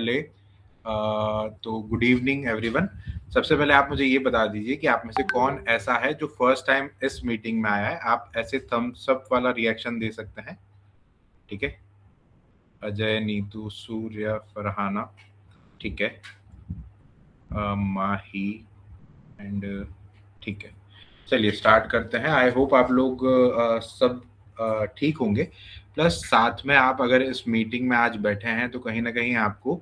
पहले तो good evening everyone. सबसे पहले आप मुझे ये बता दीजिए कि आप में से कौन ऐसा है जो फर्स्ट टाइम इस मीटिंग में आया है। आप ऐसे थम्स अप वाला रिएक्शन दे सकते हैं। ठीक है, अजय, नीतू, सूर्य, फरहाना, ठीक है, माही एंड ठीक है। चलिए स्टार्ट करते हैं। आई होप आप लोग सब ठीक होंगे। प्लस साथ में आप अगर इस मीटिंग में आज बैठे हैं तो कहीं ना कहीं आपको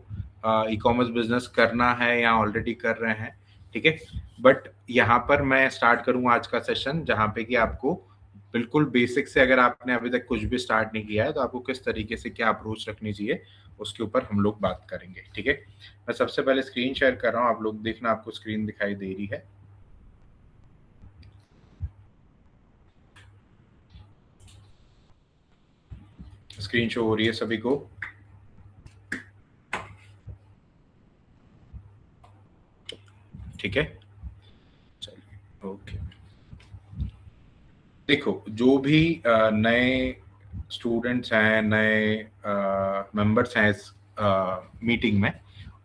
ई कॉमर्स बिजनेस करना है या ऑलरेडी कर रहे हैं। ठीक है, बट यहाँ पर मैं स्टार्ट करूँगा आज का सेशन जहाँ पे कि आपको बिल्कुल बेसिक से, अगर आपने अभी तक कुछ भी स्टार्ट नहीं किया है तो आपको किस तरीके से क्या अप्रोच रखनी चाहिए उसके ऊपर हम लोग बात करेंगे। ठीक है, मैं सबसे पहले स्क्रीन शेयर कर रहा हूँ। आप लोग देखना, आपको स्क्रीन दिखाई दे रही है। स्क्रीन शो हो रही है सभी को? ठीक है, चलिए ओके। देखो, जो भी नए स्टूडेंट्स हैं, नए मेंबर्स हैं इस मीटिंग में,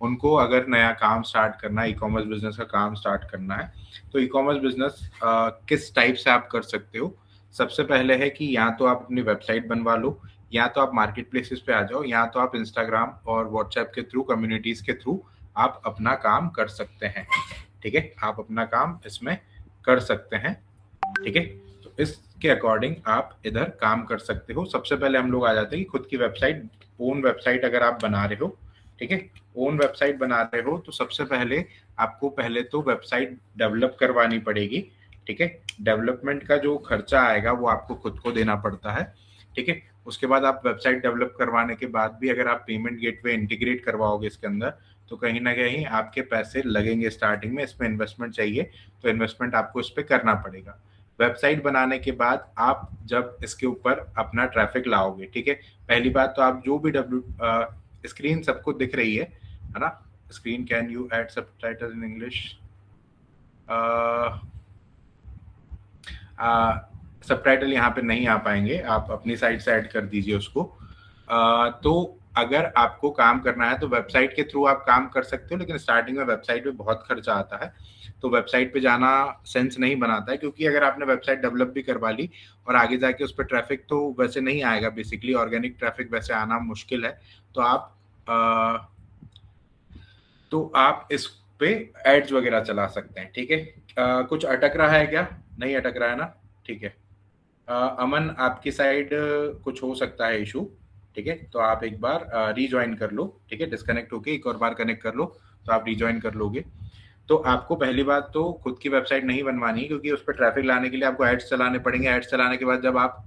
उनको अगर नया काम स्टार्ट करना है, ई कॉमर्स बिजनेस का काम स्टार्ट करना है, तो ई कॉमर्स बिजनेस किस टाइप से आप कर सकते हो। सबसे पहले है कि या तो आप अपनी वेबसाइट बनवा लो, या तो आप मार्केट प्लेसेस पे आ जाओ, या तो आप इंस्टाग्राम और व्हाट्सएप के थ्रू, कम्युनिटीज के थ्रू आप अपना काम कर सकते हैं। ठीक है, आप अपना काम इसमें कर सकते हैं। ठीक है, तो इसके अकॉर्डिंग आप इधर काम कर सकते हो। सबसे पहले हम लोग आ जाते हैं कि खुद की वेबसाइट, ओन वेबसाइट अगर आप बना रहे हो, ठीक है, ओन वेबसाइट बना रहे हो तो सबसे पहले आपको पहले तो वेबसाइट डेवलप करवानी पड़ेगी। ठीक है, डेवलपमेंट का जो खर्चा आएगा वो आपको खुद को देना पड़ता है। ठीक है, उसके बाद आप वेबसाइट डेवलप करवाने के बाद भी अगर आप पेमेंट गेटवे इंटीग्रेट करवाओगे इसके अंदर, तो कहीं ना कहीं आपके पैसे लगेंगे स्टार्टिंग में। इसमें इन्वेस्टमेंट चाहिए, तो इन्वेस्टमेंट आपको इस पर करना पड़ेगा। वेबसाइट बनाने के बाद आप जब इसके ऊपर अपना ट्रैफिक लाओगे, ठीक है, पहली बात तो आप जो भी स्क्रीन सबको दिख रही है ना? Screen, can you add subtitle in English? Subtitle यहाँ पे नहीं आ पाएंगे, आप अपनी साइड से ऐड कर दीजिए उसको। तो अगर आपको काम करना है तो वेबसाइट के थ्रू आप काम कर सकते हो, लेकिन स्टार्टिंग में वेबसाइट पे बहुत खर्चा आता है, तो वेबसाइट पे जाना सेंस नहीं बनाता है। क्योंकि अगर आपने वेबसाइट डेवलप भी करवा ली और आगे जाके उस पर ट्रैफिक तो वैसे नहीं आएगा, बेसिकली ऑर्गेनिक ट्रैफिक वैसे आना मुश्किल है। तो आप इस पे एड्स वगैरह चला सकते हैं। ठीक है, कुछ अटक रहा है क्या? नहीं अटक रहा है ना? ठीक है। अमन, आपकी साइड कुछ हो सकता है इशू। ठीक है, तो आप एक बार रीज्वाइन कर लो। ठीक है, डिस्कनेक्ट होके एक और बार कनेक्ट कर लो तो आप रीज्वाइन कर लोगे। तो आपको पहली बात तो खुद की वेबसाइट नहीं बनवानी, क्योंकि उस पर ट्रैफिक लाने के लिए आपको एड्स चलाने पड़ेंगे। एड्स चलाने के बाद जब आप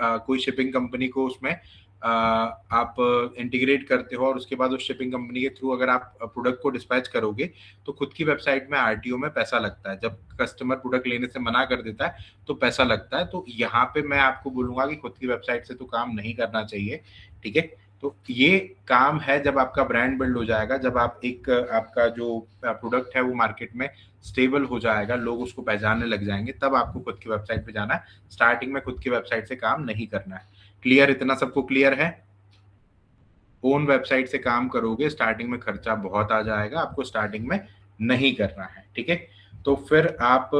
कोई शिपिंग कंपनी को उसमें आप इंटीग्रेट करते हो और उसके बाद उस शिपिंग कंपनी के थ्रू अगर आप प्रोडक्ट को डिस्पैच करोगे, तो खुद की वेबसाइट में आरटीओ में पैसा लगता है। जब कस्टमर प्रोडक्ट लेने से मना कर देता है तो पैसा लगता है। तो यहाँ पे मैं आपको बोलूंगा कि खुद की वेबसाइट से तो काम नहीं करना चाहिए। ठीक है, तो ये काम है जब आपका ब्रांड बिल्ड हो जाएगा, जब आप एक आपका जो प्रोडक्ट है वो मार्केट में स्टेबल हो जाएगा, लोग उसको पहचानने लग जाएंगे, तब आपको खुद की वेबसाइट पे जाना है। स्टार्टिंग में खुद की वेबसाइट से काम नहीं करना है। क्लियर? इतना सबको क्लियर है? ओन वेबसाइट से काम करोगे, स्टार्टिंग में खर्चा बहुत आ जाएगा, आपको स्टार्टिंग में नहीं करना है। ठीक है, तो फिर आप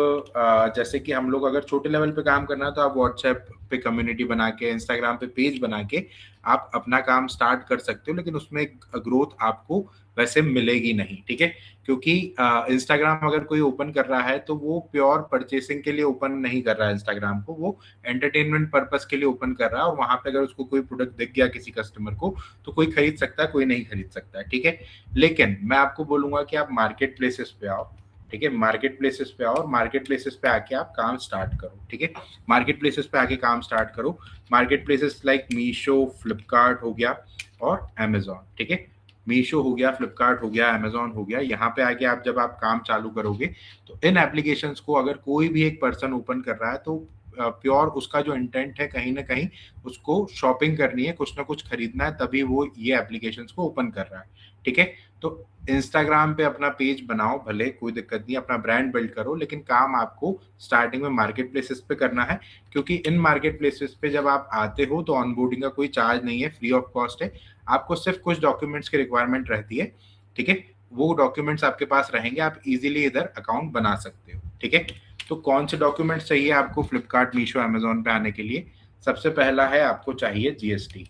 जैसे कि हम लोग अगर छोटे लेवल पे काम करना है तो आप व्हाट्सएप पे कम्युनिटी बना के, इंस्टाग्राम पे पेज बना के आप अपना काम स्टार्ट कर सकते हो, लेकिन उसमें ग्रोथ आपको वैसे मिलेगी नहीं। ठीक है, क्योंकि इंस्टाग्राम अगर कोई ओपन कर रहा है तो वो प्योर परचेसिंग के लिए ओपन नहीं कर रहा है इंस्टाग्राम को, वो एंटरटेनमेंट पर्पस के लिए ओपन कर रहा है। और वहां पे अगर उसको कोई प्रोडक्ट दिख गया किसी कस्टमर को तो कोई खरीद सकता है, कोई नहीं खरीद सकता है। ठीक है, लेकिन मैं आपको बोलूंगा कि आप मार्केट प्लेसेस पे आओ। ठीक है, मार्केट प्लेसेस पे आओ और मार्केट प्लेसेस पे आके आप काम स्टार्ट करो। ठीक है, मार्केट प्लेसेस पे आके काम स्टार्ट करो। Market places like Meesho, Flipkart हो गया और अमेजोन। ठीक है, मीशो हो गया, फ्लिपकार्ट हो गया, अमेजोन हो गया, यहाँ पे आके आप जब आप काम चालू करोगे तो इन एप्लीकेशंस को अगर कोई भी एक पर्सन ओपन कर रहा है तो प्योर उसका जो इंटेंट है कहीं ना कहीं उसको शॉपिंग करनी है, कुछ ना कुछ खरीदना है, तभी वो ये एप्लीकेशंस को ओपन कर रहा है। ठीक है, तो इंस्टाग्राम पे अपना पेज बनाओ, भले कोई दिक्कत नहीं, अपना ब्रांड बिल्ड करो, लेकिन काम आपको स्टार्टिंग में मार्केट प्लेसेस पे करना है। क्योंकि इन मार्केट प्लेसेस पे जब आप आते हो तो ऑनबोर्डिंग का कोई चार्ज नहीं है, फ्री ऑफ कॉस्ट है। आपको सिर्फ कुछ डॉक्यूमेंट्स की रिक्वायरमेंट रहती है, ठीक है। वो डॉक्यूमेंट्स आपके पास रहेंगे, आप इजीली इधर अकाउंट बना सकते हो, ठीक है। तो कौन से डॉक्यूमेंट्स चाहिए आपको फ्लिपकार्ट, मीशो, अमेजोन पे आने के लिए? सबसे पहला है आपको चाहिए जीएसटी,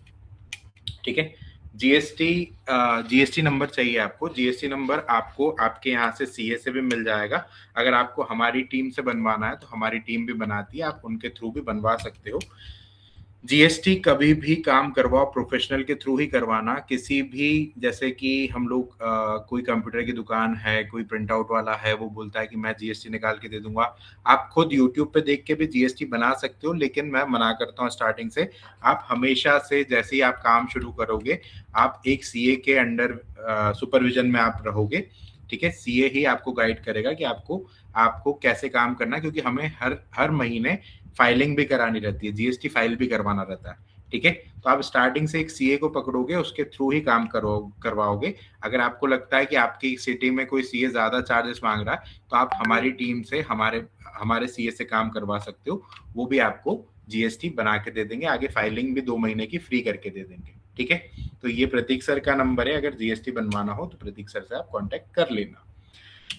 ठीक है। जीएसटी जीएसटी नंबर चाहिए आपको। जीएसटी नंबर आपको आपके यहाँ से सीए से भी मिल जाएगा। अगर आपको हमारी टीम से बनवाना है तो हमारी टीम भी बनाती है, आप उनके थ्रू भी बनवा सकते हो। जीएसटी कभी भी काम करवाओ प्रोफेशनल के थ्रू ही करवाना। किसी भी, जैसे कि हम लोग कोई कंप्यूटर की दुकान है, कोई प्रिंट आउट वाला है, वो बोलता है कि मैं जीएसटी निकाल के दे दूंगा। आप खुद यूट्यूब पे देख के भी जीएसटी बना सकते हो, लेकिन मैं मना करता हूँ स्टार्टिंग से। आप हमेशा से जैसे ही आप काम शुरू करोगे, आप एक सीए के अंडर सुपरविजन में आप रहोगे, ठीक है। सीए ही आपको गाइड करेगा कि आपको आपको कैसे काम करना है, क्योंकि हमें हर हर महीने फाइलिंग भी करानी रहती है, जीएसटी फाइल भी करवाना रहता है, ठीक है। तो आप स्टार्टिंग से एक सीए को पकड़ोगे, उसके थ्रू ही काम करवाओगे। अगर आपको लगता है कि आपकी सिटी में कोई सीए ज्यादा चार्जेस मांग रहा है, तो आप हमारी टीम से हमारे हमारे सीए से काम करवा सकते हो। वो भी आपको जीएसटी बना के दे देंगे, आगे फाइलिंग भी 2 महीने की फ्री करके दे देंगे, ठीक है। तो ये प्रतीक सर का नंबर है, अगर जीएसटी बनवाना हो तो प्रतीक सर से आप कॉन्टेक्ट कर लेना।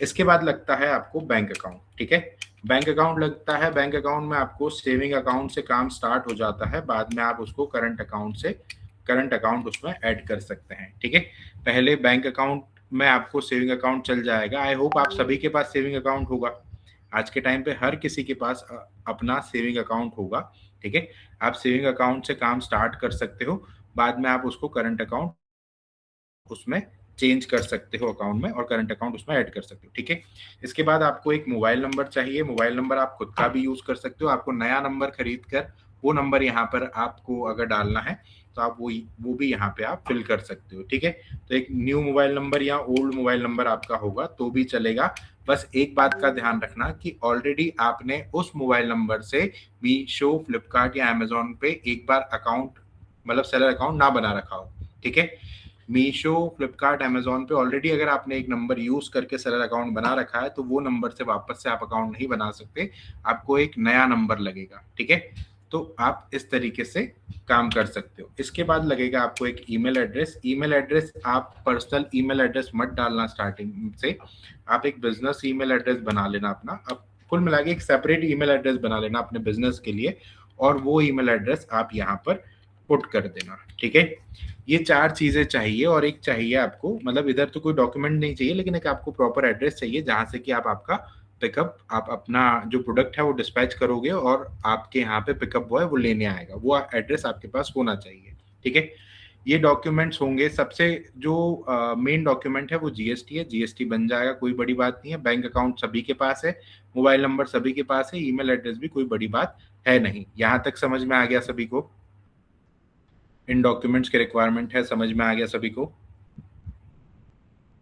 इसके बाद लगता है आपको बैंक अकाउंट, ठीक है। बैंक अकाउंट लगता है। बैंक अकाउंट में आपको सेविंग अकाउंट से काम स्टार्ट हो जाता है, बाद में आप उसको करंट अकाउंट उसमें ऐड कर सकते हैं, ठीक है। पहले बैंक अकाउंट में आपको सेविंग अकाउंट चल जाएगा। आई होप आप सभी के पास सेविंग अकाउंट होगा। आज के टाइम पे हर किसी के पास अपना सेविंग अकाउंट होगा, ठीक है। आप सेविंग अकाउंट से काम स्टार्ट कर सकते हो, बाद में आप उसको करंट अकाउंट उसमें चेंज कर सकते हो अकाउंट में, और करंट अकाउंट उसमें ऐड कर सकते हो, ठीक है। इसके बाद आपको एक मोबाइल नंबर चाहिए। मोबाइल नंबर आप खुद का भी यूज कर सकते हो। आपको नया नंबर खरीद कर वो नंबर यहाँ पर आपको अगर डालना है तो आप वो भी यहाँ पे आप फिल कर सकते हो, ठीक है। तो एक न्यू मोबाइल नंबर या ओल्ड मोबाइल नंबर आपका होगा तो भी चलेगा। बस एक बात का ध्यान रखना कि ऑलरेडी आपने उस मोबाइल नंबर से मीशो, फ्लिपकार्ट या अमेजोन पे एक बार अकाउंट, मतलब सेलर अकाउंट ना बना रखा हो, ठीक है। मीशो, फ्लिपकार्ट, अमेजोन पे ऑलरेडी अगर आपने एक नंबर यूज करके सेलर अकाउंट बना रखा है तो वो नंबर से वापस से आप अकाउंट नहीं बना सकते, आपको एक नया नंबर लगेगा, ठीक है। तो आप इस तरीके से काम कर सकते हो। इसके बाद लगेगा आपको एक ईमेल एड्रेस। ईमेल एड्रेस आप पर्सनल ईमेल एड्रेस मत डालना स्टार्टिंग से, आप एक बिजनेस ईमेल एड्रेस बना लेना अपना। अब कुल मिला के एक सेपरेट ईमेल एड्रेस बना लेना अपने बिजनेस के लिए, और वो ईमेल एड्रेस आप यहाँ पर पुट कर देना, ठीक है। ये 4 चीजें चाहिए, और एक चाहिए आपको, मतलब इधर तो कोई डॉक्यूमेंट नहीं चाहिए, लेकिन एक आपको प्रॉपर एड्रेस चाहिए जहां से कि आप आपका पिकअप, आप अपना जो प्रोडक्ट है वो डिस्पैच करोगे और आपके यहाँ पे पिकअप बॉय वो लेने आएगा। वो एड्रेस आपके पास होना चाहिए, ठीक है। ये डॉक्यूमेंट्स होंगे। सबसे जो मेन डॉक्यूमेंट है वो जीएसटी है। जीएसटी बन जाएगा, कोई बड़ी बात नहीं है। बैंक अकाउंट सभी के पास है, मोबाइल नंबर सभी के पास है, ईमेल एड्रेस भी कोई बड़ी बात है नहीं। यहाँ तक समझ में आ गया सभी को? इन डॉक्यूमेंट्स के रिक्वायरमेंट है, समझ में आ गया सभी को?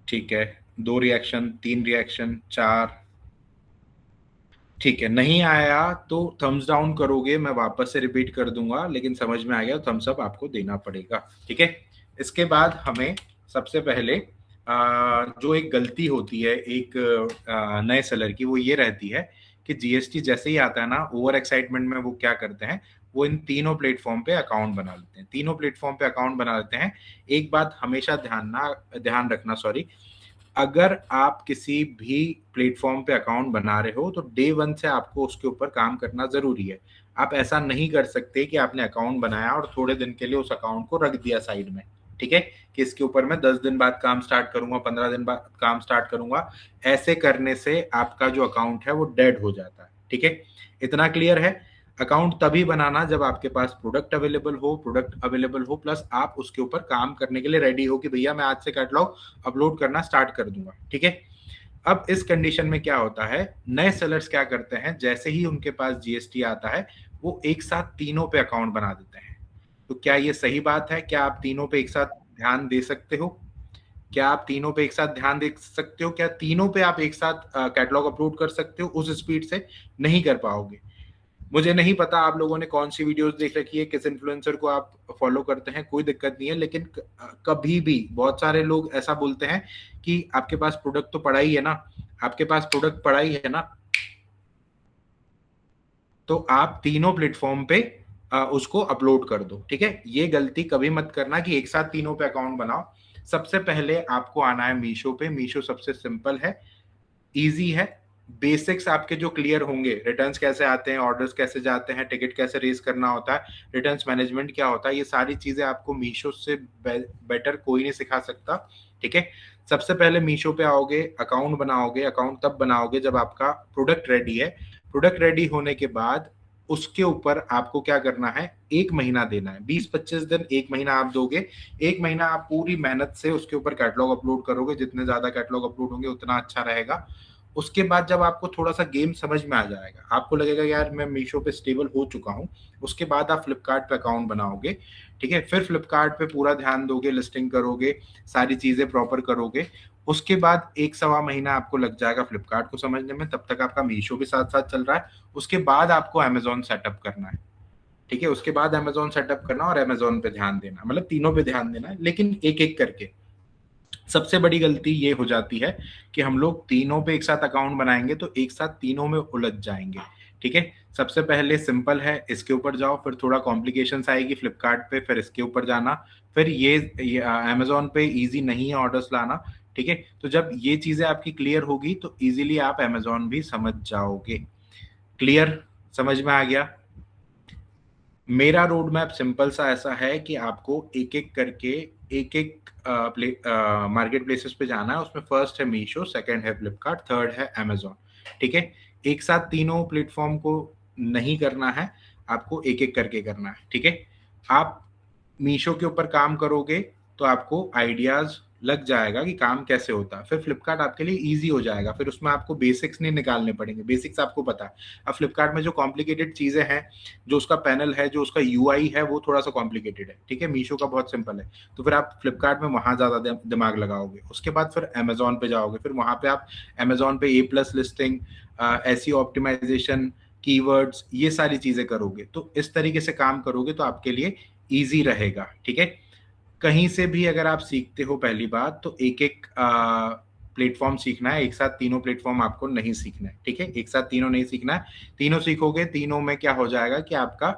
ठीक है। 2 रिएक्शन, 3 रिएक्शन, 4। ठीक है, नहीं आया तो थम्स डाउन करोगे, मैं वापस से रिपीट कर दूंगा, लेकिन समझ में आ गया तो थम्स अप आपको देना पड़ेगा, ठीक है। इसके बाद हमें सबसे पहले जो एक गलती होती है एक नए सेलर की, वो ये रहती है कि जीएसटी जैसे ही आता है ना, ओवर एक्साइटमेंट में वो क्या करते हैं, वो इन तीनों प्लेटफॉर्म पे अकाउंट बना लेते हैं। तीनों प्लेटफॉर्म पे अकाउंट बना लेते हैं। एक बात हमेशा ध्यान रखना, सॉरी, अगर आप किसी भी प्लेटफॉर्म पे अकाउंट बना रहे हो तो डे 1 से आपको उसके ऊपर काम करना जरूरी है। आप ऐसा नहीं कर सकते कि आपने अकाउंट बनाया और थोड़े दिन के लिए उस अकाउंट को रख दिया साइड में, ठीक है, कि इसके ऊपर मैं 10 दिन बाद काम स्टार्ट करूंगा, 15 दिन बाद काम स्टार्ट करूंगा। ऐसे करने से आपका जो अकाउंट है वो डेड हो जाता है, ठीक है। इतना क्लियर है? अकाउंट तभी बनाना जब आपके पास प्रोडक्ट अवेलेबल हो प्लस आप उसके ऊपर काम करने के लिए रेडी हो कि भैया मैं आज से कैटलॉग अपलोड करना स्टार्ट कर दूंगा, ठीक है। अब इस कंडीशन में क्या होता है, नए सेलर्स क्या करते हैं, जैसे ही उनके पास जीएसटी आता है वो एक साथ तीनों पे अकाउंट बना देते हैं। तो क्या ये सही बात है? क्या आप तीनों पे एक साथ ध्यान दे सकते हो? क्या आप तीनों पे एक साथ ध्यान दे सकते हो? क्या तीनों पे आप एक साथ कैटलॉग अपलोड कर सकते हो? उस स्पीड से नहीं कर पाओगे। मुझे नहीं पता आप लोगों ने कौन सी वीडियोस देख रखी है, किस इन्फ्लुएंसर को आप फॉलो करते हैं, कोई दिक्कत नहीं है, लेकिन कभी भी बहुत सारे लोग ऐसा बोलते हैं कि आपके पास प्रोडक्ट तो पड़ा ही है ना, आपके पास प्रोडक्ट पड़ा ही है ना, तो आप तीनों प्लेटफॉर्म पे उसको अपलोड कर दो। ठीक है, ये गलती कभी मत करना कि एक साथ तीनों पे अकाउंट बनाओ। सबसे पहले आपको आना है मीशो पे। मीशो सबसे सिंपल है, इजी है। बेसिक्स आपके जो क्लियर होंगे, रिटर्न्स कैसे आते हैं, ऑर्डर्स कैसे जाते हैं, टिकट कैसे रेज करना होता है, रिटर्न्स मैनेजमेंट क्या होता है, ये सारी चीजें आपको मीशो से बेटर कोई नहीं सिखा सकता। ठीक है, सबसे पहले मीशो पे आओगे, अकाउंट बनाओगे। अकाउंट तब बनाओगे जब आपका प्रोडक्ट रेडी है। प्रोडक्ट रेडी होने के बाद उसके ऊपर आपको क्या करना है, 1 महीना देना है। 20-25 दिन, 1 महीना आप दोगे। 1 महीना आप पूरी मेहनत से उसके ऊपर कैटलॉग अपलोड करोगे। जितने ज्यादा कैटलॉग अपलोड होंगे उतना अच्छा रहेगा। उसके बाद जब आपको थोड़ा सा गेम समझ में आ जाएगा, आपको लगेगा यार मैं मीशो पे स्टेबल हो चुका हूँ, उसके बाद आप फ्लिपकार्ट पे अकाउंट बनाओगे। ठीक है, फिर फ्लिपकार्ट पे पूरा ध्यान दोगे, लिस्टिंग करोगे, सारी चीजें प्रॉपर करोगे। उसके बाद 1-1.25 महीना आपको लग जाएगा फ्लिपकार्ट को समझने में, तब तक आपका मीशो भी साथ साथ चल रहा है। उसके बाद आपको अमेजोन सेटअप करना है। ठीक है, उसके बाद अमेजोन सेटअप करना और अमेजोन पे ध्यान देना, मतलब तीनों पे ध्यान देना है, लेकिन एक एक करके। सबसे बड़ी गलती ये हो जाती है कि हम लोग तीनों पे एक साथ अकाउंट बनाएंगे तो एक साथ तीनों में उलझ जाएंगे। ठीक है, सबसे पहले सिंपल है, इसके ऊपर जाओ, फिर थोड़ा कॉम्प्लिकेशंस आएगी फ्लिपकार्ट पे, फिर इसके ऊपर जाना, फिर ये अमेजोन पे इजी नहीं है ऑर्डर्स लाना। ठीक है, तो जब ये चीजें आपकी क्लियर होगी तो इजीली आप अमेजोन भी समझ जाओगे। क्लियर, समझ में आ गया? मेरा रोड मैप सिंपल सा ऐसा है कि आपको एक एक करके एक एक मार्केट प्लेसेस पे जाना है। उसमें फर्स्ट है मीशो, सेकंड है फ्लिपकार्ट, थर्ड है अमेजोन। ठीक है, एक साथ तीनों प्लेटफॉर्म को नहीं करना है, आपको एक एक करके करना है। ठीक है, आप मीशो के ऊपर काम करोगे तो आपको आइडियाज लग जाएगा कि काम कैसे होता है। फिर फ्लिपकार्ट आपके लिए इजी हो जाएगा, फिर उसमें आपको बेसिक्स नहीं निकालने पड़ेंगे, बेसिक्स आपको पता है। अब फ्लिपकार्ट में जो कॉम्प्लिकेटेड चीजें हैं, जो उसका पैनल है, जो उसका यूआई है, वो थोड़ा सा कॉम्प्लिकेटेड है। ठीक है, मीशो का बहुत सिंपल है, तो फिर आप फ्लिपकार्ट में वहां ज्यादा दिमाग लगाओगे। उसके बाद फिर अमेजोन पे जाओगे, फिर वहां पे आप अमेजोन पे A+ listing, SEO optimization, keywords, ये सारी चीजें करोगे। तो इस तरीके से काम करोगे तो आपके लिए ईजी रहेगा। ठीक है, कहीं से भी अगर आप सीखते हो, पहली बात तो एक एक प्लेटफॉर्म सीखना है, एक साथ तीनों प्लेटफॉर्म आपको नहीं सीखना है। ठीक है, एक साथ तीनों नहीं सीखना है। तीनों सीखोगे, तीनों में क्या हो जाएगा कि आपका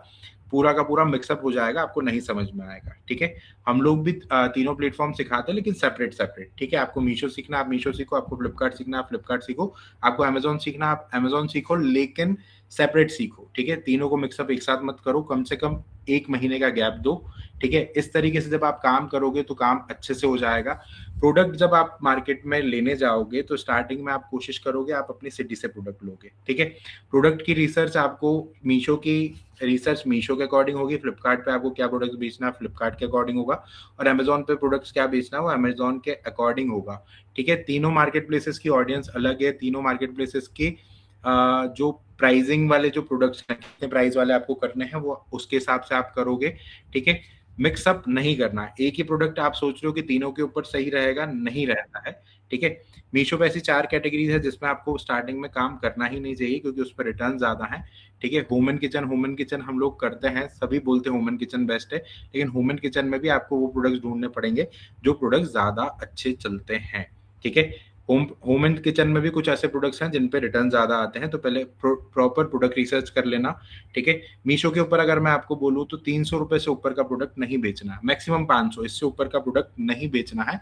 पूरा का पूरा मिक्सअप हो जाएगा, आपको नहीं समझ में आएगा। ठीक है, हम लोग भी तीनों प्लेटफॉर्म सिखाते हैं, लेकिन सेपरेट सेपरेट। ठीक है, आपको मीशो सीखना, आप मीशो सीखो, आपको फ्लिपकार्ट सीखना, आप फ्लिपकार्ट सीखो, आपको अमेजोन सीखना, आप अमेजोन सीखो, लेकिन सेपरेट सीखो। ठीक है, तीनों को मिक्सअप एक साथ मत करो, कम से कम 1 महीने का गैप दो। ठीक है, इस तरीके से जब आप काम करोगे तो काम अच्छे से हो जाएगा। प्रोडक्ट जब आप मार्केट में लेने जाओगे तो स्टार्टिंग में आप कोशिश करोगे आप अपनी सिटी से प्रोडक्ट लोगे। ठीक है, प्रोडक्ट की रिसर्च आपको मीशो की रिसर्च मीशो के अकॉर्डिंग होगी, फ्लिपकार्ट पे आपको क्या प्रोडक्ट बेचना है फ्लिपकार्ट के अकॉर्डिंग होगा, और अमेजोन पे प्रोडक्ट्स क्या बेचना है वो अमेजोन के अकॉर्डिंग होगा। ठीक है, तीनों मार्केट प्लेसेस की ऑडियंस अलग है, तीनों मार्केट प्लेसेस की जो प्राइसिंग वाले जो प्रोडक्ट्स हैं, कितने प्राइस वाले आपको करने हैं, वो उसके हिसाब से आप करोगे। ठीक है, मिक्सअप नहीं करना है। एक ही प्रोडक्ट आप सोच रहे हो कि तीनों के ऊपर सही रहेगा, नहीं रहता है। ठीक है, मीशो पे ऐसी 4 कैटेगरीज है जिसमें आपको स्टार्टिंग में काम करना ही नहीं चाहिए, क्योंकि उस पर रिटर्न ज्यादा है। ठीक है, ह्यूमन किचन हम लोग करते हैं, सभी बोलते हैं ह्यूमन किचन बेस्ट है, लेकिन ह्यूमन किचन में भी आपको वो प्रोडक्ट्स ढूंढने पड़ेंगे जो प्रोडक्ट ज्यादा अच्छे चलते हैं। ठीक है, होम एंड किचन में भी कुछ ऐसे प्रोडक्ट्स हैं जिन पे रिटर्न ज्यादा आते हैं, तो पहले प्रॉपर प्रोडक्ट रिसर्च कर लेना। ठीक है, मीशो के ऊपर अगर मैं आपको बोलूँ तो 300 रुपए से ऊपर का प्रोडक्ट नहीं बेचना है, मैक्सिमम 500, इससे ऊपर का प्रोडक्ट नहीं बेचना है।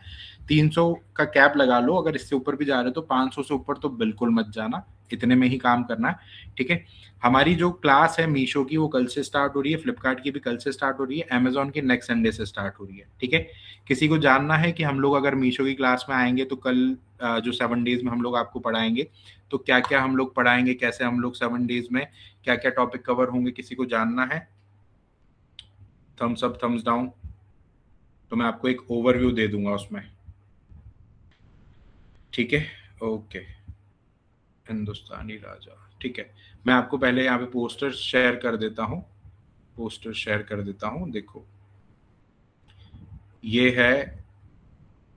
300 का कैप लगा लो, अगर इससे ऊपर भी जा रहे हो तो 500 से ऊपर तो बिल्कुल मत जाना, इतने में ही काम करना है। ठीक है, हमारी जो क्लास है मीशो की वो कल से स्टार्ट हो रही है, फ्लिपकार्ट की भी कल से स्टार्ट हो रही है, अमेजोन की नेक्स्ट संडे से स्टार्ट हो रही है। ठीक है, किसी को जानना है कि हम लोग अगर मीशो की क्लास में आएंगे तो कल जो 7 डेज में हम लोग आपको पढ़ाएंगे, तो क्या क्या हम लोग पढ़ाएंगे, कैसे हम लोग 7 डेज में क्या क्या टॉपिक कवर होंगे, किसी को जानना है? थम्स अप, थम्स डाउन, तो मैं आपको एक ओवरव्यू दे दूंगा उसमें। ठीक है, ओके, हिंदुस्तानी राजा। ठीक है, मैं आपको पहले यहाँ पे पोस्टर शेयर कर देता हूँ, पोस्टर शेयर कर देता हूँ। देखो, ये है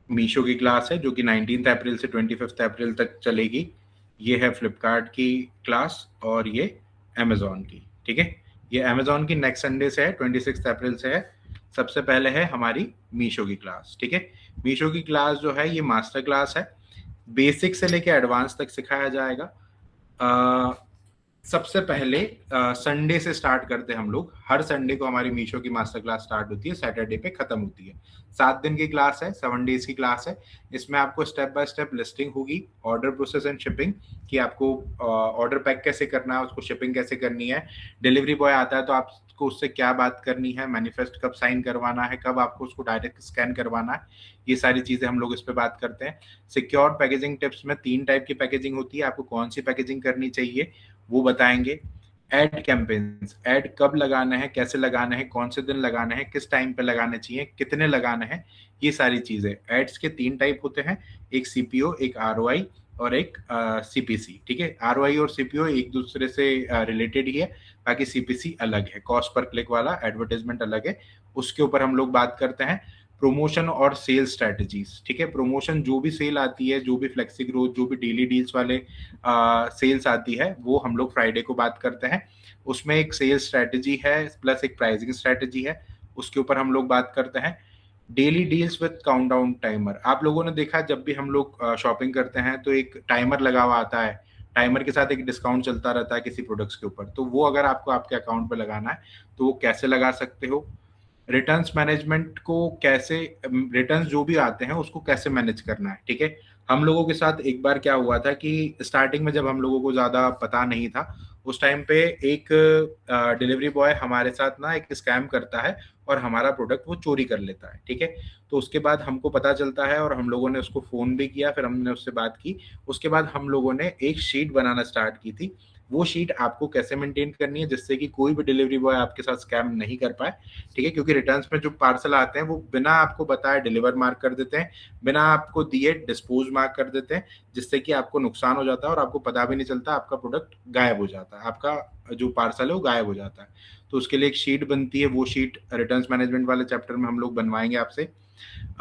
मीशो की क्लास है जो कि 19 अप्रैल से 25 अप्रैल तक चलेगी। ये है फ्लिपकार्ट की क्लास और ये अमेजोन की। ठीक है, ये अमेजोन की नेक्स्ट संडे से है, 26 अप्रैल से है। सबसे पहले है हमारी मीशो की क्लास। ठीक है, मीशो की क्लास जो है ये मास्टर क्लास है, बेसिक से लेके एडवांस तक सिखाया जाएगा। सबसे पहले संडे से स्टार्ट करते हैं हम लोग। हर संडे को हमारी मीशो की मास्टर क्लास स्टार्ट होती है, सैटरडे पे खत्म होती है। 7 दिन की क्लास है, 7 डेज की क्लास है। इसमें आपको स्टेप बाय स्टेप लिस्टिंग होगी, ऑर्डर प्रोसेस एंड शिपिंग, कि आपको ऑर्डर पैक कैसे करना है, उसको शिपिंग कैसे करनी है, डिलीवरी बॉय आता है तो आपको उससे क्या बात करनी है, मैनिफेस्ट कब साइन करवाना है, कब आपको उसको डायरेक्ट स्कैन करवाना है, ये सारी चीजें हम लोग इस पे बात करते हैं। सिक्योर पैकेजिंग टिप्स में 3 टाइप की पैकेजिंग होती है, आपको कौन सी पैकेजिंग करनी चाहिए वो बताएंगे। एड कैंपेन्स, एड कब लगाना है, कैसे लगाना है, कौन से दिन लगाना है, किस टाइम पे लगाने चाहिए, कितने लगाने हैं, ये सारी चीजें। एड्स के 3 टाइप होते हैं, एक सीपीओ, एक आरओआई और एक सीपीसी। ठीक है, आरओआई और सीपीओ एक दूसरे से रिलेटेड ही है, बाकी सीपीसी अलग है, कॉस्ट पर क्लिक वाला एडवर्टाइजमेंट अलग है। उसके ऊपर हम लोग बात करते हैं। प्रमोशन और सेल स्ट्रेटजीज, ठीक है, प्रमोशन जो भी सेल आती है, जो भी फ्लेक्सी ग्रोथ, जो भी डेली डील्स वाले सेल्स आती है, वो हम लोग फ्राइडे को बात करते हैं। उसमें एक सेल्स स्ट्रेटजी है प्लस एक प्राइसिंग स्ट्रेटजी है, उसके ऊपर हम लोग बात करते हैं। Daily deals with countdown timer, आप लोगों ने देखा जब भी हम लोग शॉपिंग करते हैं तो एक टाइमर लगा हुआ आता है, टाइमर के साथ एक डिस्काउंट चलता रहता है किसी प्रोडक्ट्स के ऊपर, तो वो अगर आपको आपके अकाउंट पे लगाना है तो वो कैसे लगा सकते हो। रिटर्न्स मैनेजमेंट को कैसे, रिटर्न्स जो भी आते हैं उसको कैसे मैनेज करना है। ठीक है, हम लोगों के साथ एक बार क्या हुआ था कि स्टार्टिंग में जब हम लोगों को ज़्यादा पता नहीं था, उस टाइम पे एक डिलीवरी बॉय हमारे साथ ना एक स्कैम करता है और हमारा प्रोडक्ट वो चोरी कर लेता है। ठीक है, तो उसके बाद हमको पता चलता है और हम लोगों ने उसको फ़ोन भी किया, फिर हमने उससे बात की। उसके बाद हम लोगों ने एक शीट बनाना स्टार्ट की थी, वो शीट आपको कैसे मेंटेन करनी है जिससे कि कोई भी डिलीवरी बॉय आपके साथ स्कैम नहीं कर पाए। ठीक है, क्योंकि रिटर्न्स में जो पार्सल आते हैं वो बिना आपको बताए डिलीवर मार्क कर देते हैं, बिना आपको दिए डिस्पोज मार्क कर देते हैं, जिससे कि आपको नुकसान हो जाता है और आपको पता भी नहीं चलता, आपका प्रोडक्ट गायब हो जाता है, आपका जो पार्सल है वो गायब हो जाता है। तो उसके लिए एक शीट बनती है, वो शीट रिटर्न्स मैनेजमेंट वाले चैप्टर में हम लोग बनवाएंगे आपसे।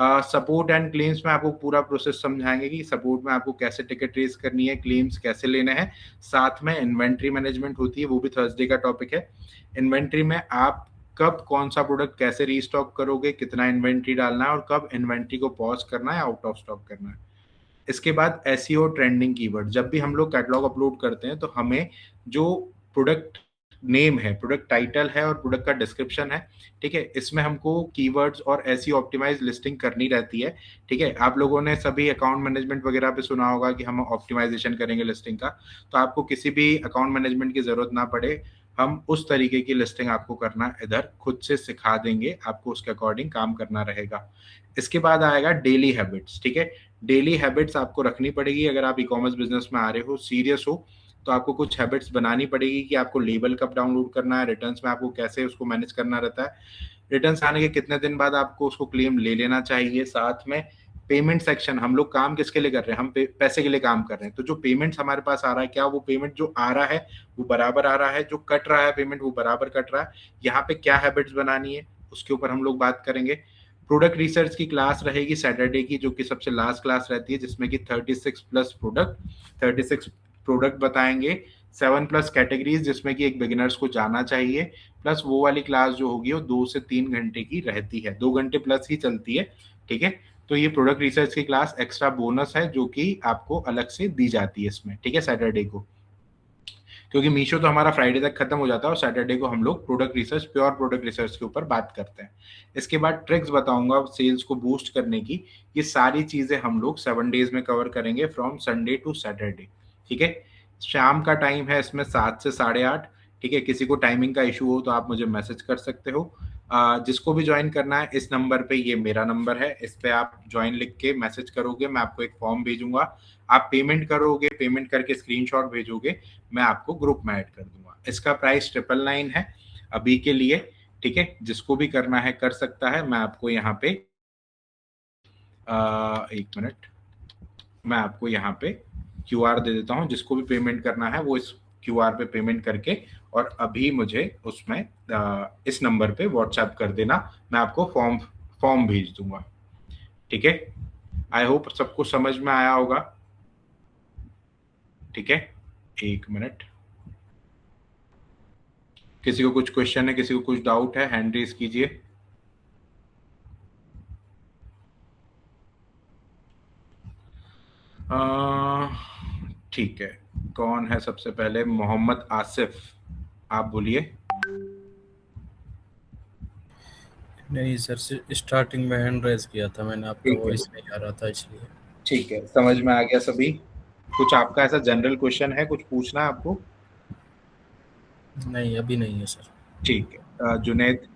सपोर्ट एंड क्लेम्स में आपको पूरा प्रोसेस समझाएंगे कि सपोर्ट में आपको कैसे टिकट रेज करनी है, क्लेम्स कैसे लेने हैं। साथ में इन्वेंट्री मैनेजमेंट होती है, वो भी थर्सडे का टॉपिक है। इन्वेंट्री में आप कब कौन सा प्रोडक्ट कैसे रीस्टॉक करोगे, कितना इन्वेंट्री डालना है और कब इन्वेंट्री को पॉज करना है, आउट ऑफ स्टॉक करना है। इसके बाद एसईओ ट्रेंडिंग कीवर्ड, जब भी हम लोग कैटलॉग अपलोड करते हैं तो हमें जो प्रोडक्ट नेम है, प्रोडक्ट टाइटल है और प्रोडक्ट का डिस्क्रिप्शन है, ठीक है, इसमें हमको कीवर्ड्स और ऐसी ऑप्टिमाइज लिस्टिंग करनी रहती है। ठीक है, आप लोगों ने सभी अकाउंट मैनेजमेंट वगैरह पे सुना होगा कि हम ऑप्टिमाइजेशन करेंगे लिस्टिंग का, तो आपको किसी भी अकाउंट मैनेजमेंट की जरूरत ना पड़े, हम उस तरीके की लिस्टिंग आपको करना इधर खुद से सिखा देंगे, आपको उसके अकॉर्डिंग काम करना रहेगा। इसके बाद आएगा डेली हैबिट्स। ठीक है, डेली हैबिट्स आपको रखनी पड़ेगी, अगर आप ई कॉमर्स बिजनेस में आ रहे हो, सीरियस हो, तो आपको कुछ हैबिट्स बनानी पड़ेगी कि आपको लेबल कब डाउनलोड करना है, रिटर्न्स में आपको कैसे उसको मैनेज करना रहता है, रिटर्न्स आने के कितने दिन बाद आपको उसको क्लेम ले लेना चाहिए। साथ में पेमेंट सेक्शन, हम लोग काम किसके लिए कर रहे हैं, हम पैसे के लिए काम कर रहे हैं, तो जो पेमेंट्स हमारे पास आ रहा है, क्या वो पेमेंट जो आ रहा है वो बराबर आ रहा है, जो कट रहा है पेमेंट वो बराबर कट रहा है, यहाँ पे क्या हैबिट्स बनानी है उसके ऊपर हम लोग बात करेंगे। प्रोडक्ट रिसर्च की क्लास रहेगी सैटरडे की, जो कि सबसे लास्ट क्लास रहती है, जिसमें कि 36 प्लस प्रोडक्ट बताएंगे, 7 प्लस कैटेगरीज जिसमें कि एक बिगिनर्स को जाना चाहिए, प्लस वो वाली क्लास जो होगी वो 2 से 3 घंटे की रहती है, 2 घंटे प्लस ही चलती है। ठीक है, तो ये प्रोडक्ट रिसर्च की क्लास एक्स्ट्रा बोनस है जो कि आपको अलग से दी जाती है इसमें। ठीक है, सैटरडे को, क्योंकि मीशो तो हमारा फ्राइडे तक खत्म हो जाता है और सैटरडे को हम लोग product research, pure product research के ऊपर बात करते हैं। इसके बाद ट्रिक्स बताऊंगा सेल्स को बूस्ट करने की, ये सारी चीजें हम लोग 7 डेज में कवर करेंगे, फ्रॉम संडे टू सैटरडे। ठीक है, शाम का टाइम है इसमें 7 से 8:30। ठीक है, किसी को टाइमिंग का इशू हो तो आप मुझे मैसेज कर सकते हो। जिसको भी ज्वाइन करना है इस नंबर पे, ये मेरा नंबर है, इस पे आप ज्वाइन लिख के मैसेज करोगे, मैं आपको एक फॉर्म भेजूंगा, आप पेमेंट करोगे, पेमेंट करके स्क्रीनशॉट भेजोगे, मैं आपको ग्रुप में ऐड कर दूंगा। इसका प्राइस 999 है अभी के लिए। ठीक है, जिसको भी करना है कर सकता है। मैं आपको यहाँ पे 1 मिनट, मैं आपको यहाँ पे क्यूआर दे देता हूँ, जिसको भी पेमेंट करना है वो इस क्यूआर पे पेमेंट करके और अभी मुझे उसमें इस नंबर पे व्हाट्सएप कर देना, मैं आपको फॉर्म फॉर्म भेज दूंगा। ठीक है, आई होप सबको समझ में आया होगा। ठीक है, 1 मिनट, किसी को कुछ क्वेश्चन है, किसी को कुछ डाउट है, हैंड रेज कीजिए। ठीक है, कौन है सबसे पहले? मोहम्मद आसिफ, आप बोलिए। नहीं सर, स्टार्टिंग में हैंड रेज किया था मैंने, आपका ठीक है, वॉइस नहीं आ रहा था इसलिए। ठीक है, समझ में आ गया सभी। कुछ आपका ऐसा जनरल क्वेश्चन है, कुछ पूछना है आपको? नहीं, अभी नहीं है सर। ठीक है, जुनैद।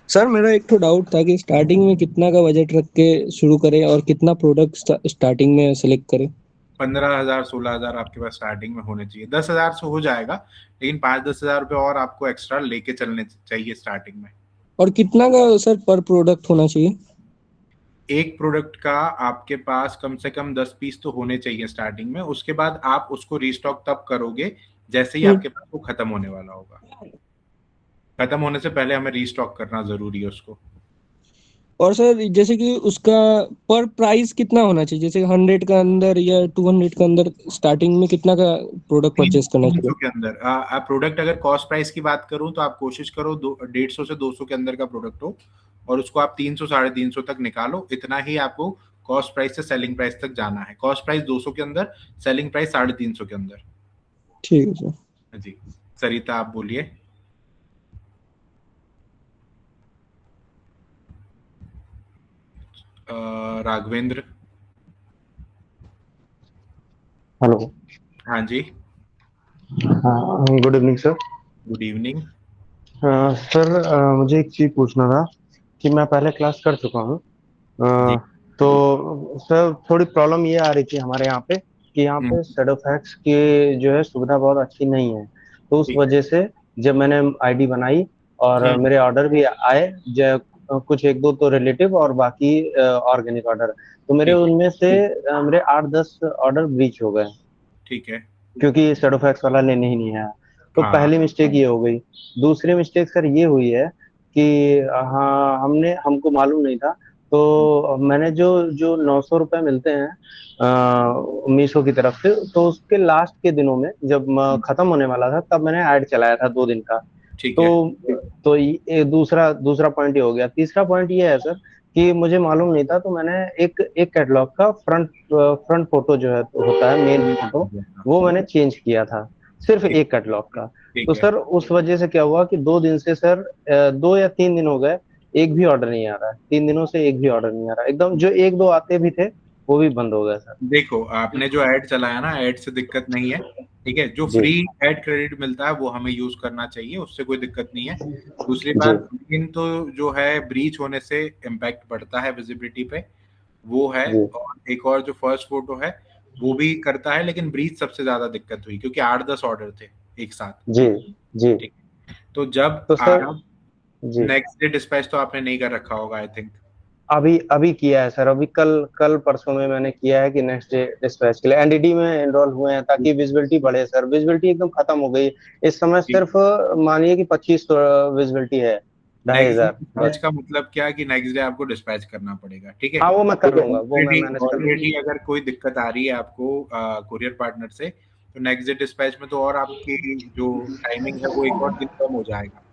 सर मेरा एक तो डाउट था कि स्टार्टिंग में कितना का बजट रख के शुरू करें और कितना प्रोडक्ट स्टार्टिंग में सेलेक्ट करें। 15,000 16,000 आपके पास स्टार्टिंग में होने चाहिए। 10,000 से हो जाएगा, लेकिन 5-10,000 रुपये और आपको एक्स्ट्रा लेके चलने चाहिए स्टार्टिंग में। और कितना का सर पर प्रोडक्ट होना चाहिए। एक प्रोडक्ट का आपके पास कम से कम 10 पीस तो होने चाहिए स्टार्टिंग में, उसके बाद आप उसको रीस्टॉक तब करोगे जैसे ही आपके पास वो खत्म होने वाला होगा। खत्म होने से पहले हमें रीस्टॉक करना जरूरी है उसको। और सर जैसे कि उसका पर प्राइस कितना होना चाहिए, जैसे 100 का अंदर या 200 का अंदर स्टार्टिंग में कितना का प्रोडक्ट तीन परचेस करना तीन चाहिए। सौ के अंदर आप प्रोडक्ट, अगर कॉस्ट प्राइस की बात करूं तो आप कोशिश करो 150 से 200 के अंदर का प्रोडक्ट हो, और उसको आप 300 350 तक निकालो। इतना ही आपको कॉस्ट प्राइस से सेलिंग प्राइस तक जाना है। कॉस्ट प्राइस 200 के अंदर, सेलिंग प्राइस 350 के अंदर। ठीक है सर। जी, सरिता आप बोलिए। राघवेंद्र। हेलो। हाँ जी, हाँ, good evening sir. Good evening. Sir, मुझे एक चीज़ पूछना था कि मैं पहले क्लास कर चुका हूँ। जी। अ, तो सर थोड़ी प्रॉब्लम ये आ रही थी हमारे यहाँ पे कि यहाँ पे शेडोफैक्स की जो है सुविधा बहुत अच्छी नहीं है। तो उस ठीक है। वजह से जब मैंने आईडी बनाई और मेरे ऑर्डर भी आए, कुछ एक दो तो रिलेटिव और बाकी ऑर्गेनिक ऑर्डर, तो मेरे ठीक है। उनमें से मेरे 8-10 ऑर्डर ब्रीच हो गए ठीक है। क्योंकि शेडोफैक्स वाला लेने ही नहीं आया। तो हाँ। पहली मिस्टेक ये हो गई। दूसरी मिस्टेक सर ये हुई है कि हाँ, हमको मालूम नहीं था। तो मैंने जो जो 900 रुपये मिलते हैं मीशो की तरफ से, तो उसके लास्ट के दिनों में जब खत्म होने वाला था तब मैंने ऐड चलाया था 2 दिन का। ठीक तो है। ये दूसरा दूसरा पॉइंट ये हो गया। तीसरा पॉइंट ये है सर कि मुझे मालूम नहीं था, तो मैंने एक एक कैटलॉग का फ्रंट फोटो जो है होता है मेन फोटो, वो मैंने चेंज किया था, सिर्फ ठीक। एक कैटलॉग का। तो ठीक है। सर उस वजह से क्या हुआ कि 2 दिन से सर 2 या 3 दिन हो गए, एक भी ऑर्डर नहीं आ रहा है। 3 दिनों से एक भी ऑर्डर नहीं आ रहा है, एकदम जो एक दो आते भी थे वो भी बंद हो गए सर। देखो, आपने जो ऐड चलाया ना, ऐड से दिक्कत नहीं है। ठीक है, जो जी फ्री ऐड क्रेडिट मिलता है वो हमें यूज करना चाहिए, उससे कोई दिक्कत नहीं है। दूसरी जी बात, लेकिन तो जो है ब्रीच होने से इम्पैक्ट पड़ता है विजिबिलिटी पे, वो है। जी और एक और जो फर्स्ट फोटो है वो भी करता है, लेकिन ब्रीच सबसे ज्यादा दिक्कत हुई क्योंकि 8-10 ऑर्डर थे एक साथ। जी जी। ठीक। तो जब तो सर आप जी, नेक्स्ट डे डिस्पैच तो आपने नहीं कर रखा होगा आई थिंक। अभी अभी किया है सर, अभी कल कल परसों में मैंने किया है कि नेक्स्ट डे डिस्पैच के लिए एनडीडी में एनरोल हुए हैं ताकि विजिबिलिटी बढ़े। सर विजिबिलिटी एकदम खत्म हो गई। इस समय सिर्फ मानिए कि 25 विजिबिलिटी है, ढाई नेक्स्ट डे हजार डिस्पैच बस। का मतलब क्या है कि नेक्स्ट डे आपको डिस्पैच करना पड़ेगा। ठीक है। हाँ वो मैं कर लूंगा, वो मैं ऑलरेडी मैनेज कर लूंगा। ऑलरेडी अगर कोई दिक्कत आ रही है आपको कुरियर पार्टनर से, तो नेक्स्ट डे डिस्पैच में तो और आपकी जो टाइमिंग है वो एक और दिन कम हो जाएगा।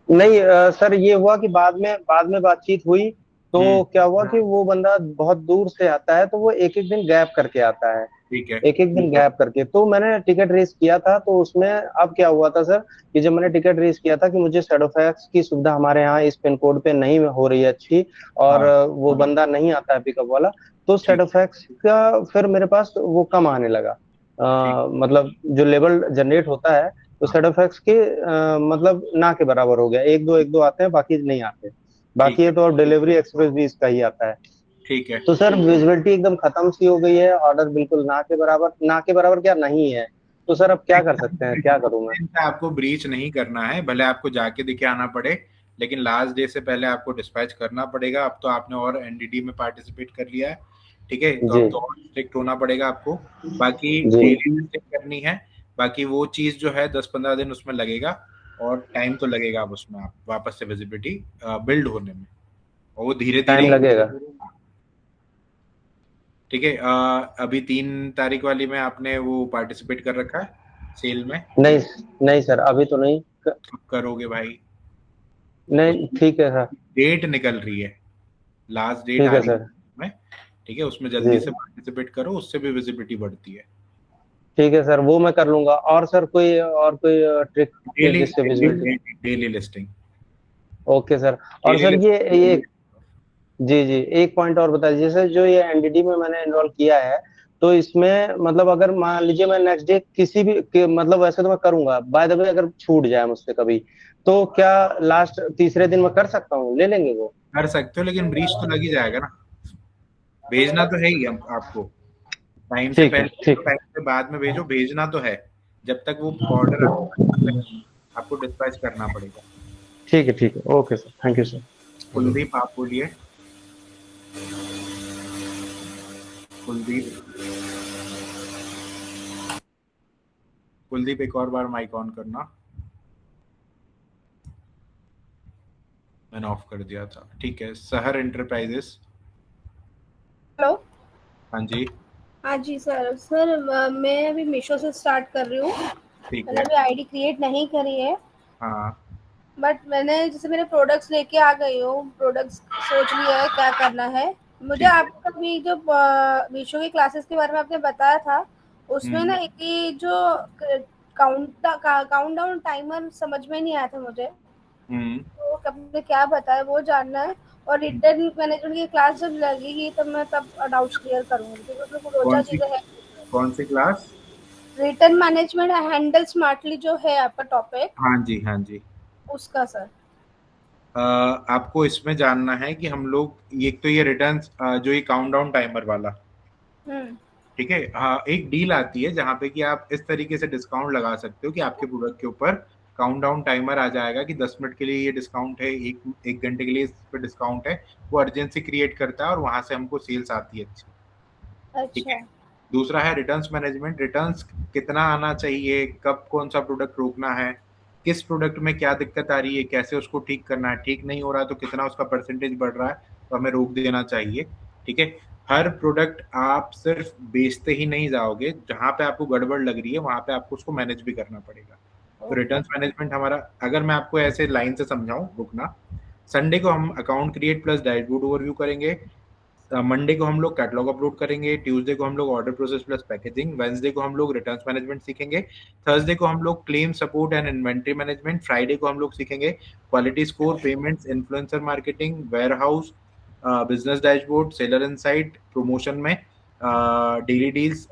नहीं सर, ये हुआ कि बाद में बातचीत हुई। तो हम्म। क्या हुआ कि वो बंदा बहुत दूर से आता है, तो वो एक एक दिन गैप करके आता है, ठीक है। एक एक दिन गैप करके। तो मैंने टिकट रेस किया था, तो उसमें अब क्या हुआ था सर कि जब मैंने टिकट रेस किया था कि मुझे शेडोफैक्स की सुविधा हमारे यहाँ इस पिन कोड पे नहीं हो रही है अच्छी, और हाँ। वो बंदा नहीं आता है पिकअप वाला, तो ठीक। शेडोफैक्स का फिर मेरे पास वो कम आने लगा। ठीक। मतलब जो लेवल जनरेट होता है, तो हाँ। शेडोफैक्स के मतलब ना के बराबर हो गया। एक दो आते हैं, बाकी नहीं आते। बाकी ठीक ये है। तो अब डिलीवरी एक्सप्रेस भी इसका ही आता है। ठीक है। तो सर विजिबिलिटी एकदम खत्म सी हो गई है, ऑर्डर बिल्कुल ना के बराबर, ना के बराबर क्या नहीं है। तो सर अब क्या कर सकते हैं, क्या करूं मैं। इनका आपको ब्रीच नहीं करना है, भले आपको जाके दिखे आना पड़े, लेकिन लास्ट डे से पहले आपको डिस्पैच करना पड़ेगा। अब तो आपने और एनडीडी में पार्टिसिपेट कर लिया है, ठीक है, तो जी अब तो और स्ट्रिक्ट होना पड़ेगा आपको। बाकी जी डेली लिस्टिंग करनी है। बाकी वो चीज जो है 10-15 दिन उसमें लगेगा, और टाइम तो लगेगा अब उसमें आप वापस से विजिबिलिटी बिल्ड होने में, और वो धीरे धीरे टाइम ही। लगेगा। ठीक है, अभी 3 तारीख वाली में आपने वो पार्टिसिपेट कर रखा है सेल में? नहीं नहीं सर, अभी तो नहीं। कब करोगे भाई? नहीं ठीक है सर। डेट निकल रही है, लास्ट डेट ठीक आ है रही सर। है। ठीक है, उसमें जल्दी जी से पार्टिसिपेट करो, उससे भी विजिबिलिटी बढ़ती है। ठीक है सर, वो मैं कर लूंगा। और सर कोई ट्रिक डेली जिससे visibility. Daily listing, okay sir. और डेली सर ये लिस्टिंग। जी जी, एक पॉइंट और बता दीजिए सर, जो ये एनडीडी में मैंने इन्रोल किया है, तो इसमें मतलब अगर मान लीजिए मैं नेक्स्ट डे किसी भी मतलब वैसे तो मैं करूंगा, बाय द वे अगर छूट जाए मुझसे कभी, तो क्या लास्ट तीसरे दिन मैं कर सकता हूँ, ले लेंगे वो? कर सकते हो, लेकिन ब्रीच तो लग ही जाएगा ना, भेजना तो है ही हम आपको। टाइम से ठीक है, पहले भेजो, ठीक। टाइम से बाद में भेजो, भेजना तो है। जब तक वो ऑर्डर आपको डिस्पैच करना पड़ेगा। ठीक है, ठीक है, okay sir, thank you sir. Kuldeep आप बोलिए। कुलदीप, कुलदीप एक और बार माइक ऑन करना, मैंने ऑफ कर दिया था। ठीक है, सहर एंटरप्राइजेस। हेलो। हाँ जी। हाँ जी सर। सर मैं अभी मीशो से स्टार्ट कर रही हूँ। ठीक मैंने है। अभी आईडी क्रिएट नहीं करी है, हाँ बट मैंने जैसे मेरे प्रोडक्ट्स लेके आ गई हूँ, प्रोडक्ट्स सोच लिया है क्या करना है। मुझे ठीक है। आपका भी जो मीशो की क्लासेस के बारे में आपने बताया था, उसमें ना हम्म एक ये जो काउंट डाउन टाइमर समझ में नहीं आया था मुझे, हम्म तो आपने क्या बताया वो जानना है। और रिटर्न मैनेजमेंट की क्लास जब लगेगी तब मैं तब डाउट्स क्लियर करूंगी, क्योंकि उसमें कुछ दो कौन चार सी, चीजें हैं। कौन सी class? Return management handle smartly जो है आपका टॉपिक, हाँ जी, हाँ जी। उसका सर। आपको इसमें जानना है कि हम लोग एक तो ये रिटर्न्स, जो ये काउंटडाउन टाइमर वाला, हम्म। ठीक है, हाँ, एक डील आती है जहाँ पे कि आप इस तरीके से डिस्काउंट लगा सकते हो कि आपके प्रोडक्ट के ऊपर काउंटडाउन टाइमर आ जाएगा कि 10 मिनट के लिए ये डिस्काउंट है, एक एक घंटे के लिए इस पे डिस्काउंट है। वो अर्जेंसी क्रिएट करता है और वहां से हमको सेल्स आती है अच्छी। ठीक है। अच्छा। दूसरा है रिटर्न्स मैनेजमेंट। रिटर्न्स कितना आना चाहिए, कब कौन सा प्रोडक्ट रोकना है, किस प्रोडक्ट में क्या दिक्कत आ रही है, कैसे उसको ठीक करना है, ठीक नहीं हो रहा है तो कितना उसका परसेंटेज बढ़ रहा है तो हमें रोक देना चाहिए। ठीक है। हर प्रोडक्ट आप सिर्फ बेचते ही नहीं जाओगे, जहां पे आपको गड़बड़ लग रही है वहां पे आपको उसको मैनेज भी करना पड़ेगा। तो ओके। रिटर्न्स मैनेजमेंट हमारा, अगर मैं आपको ऐसे लाइन से समझाऊं, रुकना। संडे को हम account create plus dashboard overview करेंगे। मंडे को हम लोग कैटलॉग अपलोड करेंगे। ट्यूसडे को हम लोग order process plus packaging. Wednesday को हम लोग रिटर्न्स मैनेजमेंट सीखेंगे। थर्सडे को हम लोग claim support and inventory management. Friday को हम लोग सीखेंगे quality score, payments, influencer marketing, warehouse, business dashboard, seller insight. Promotion में डेली डील्स,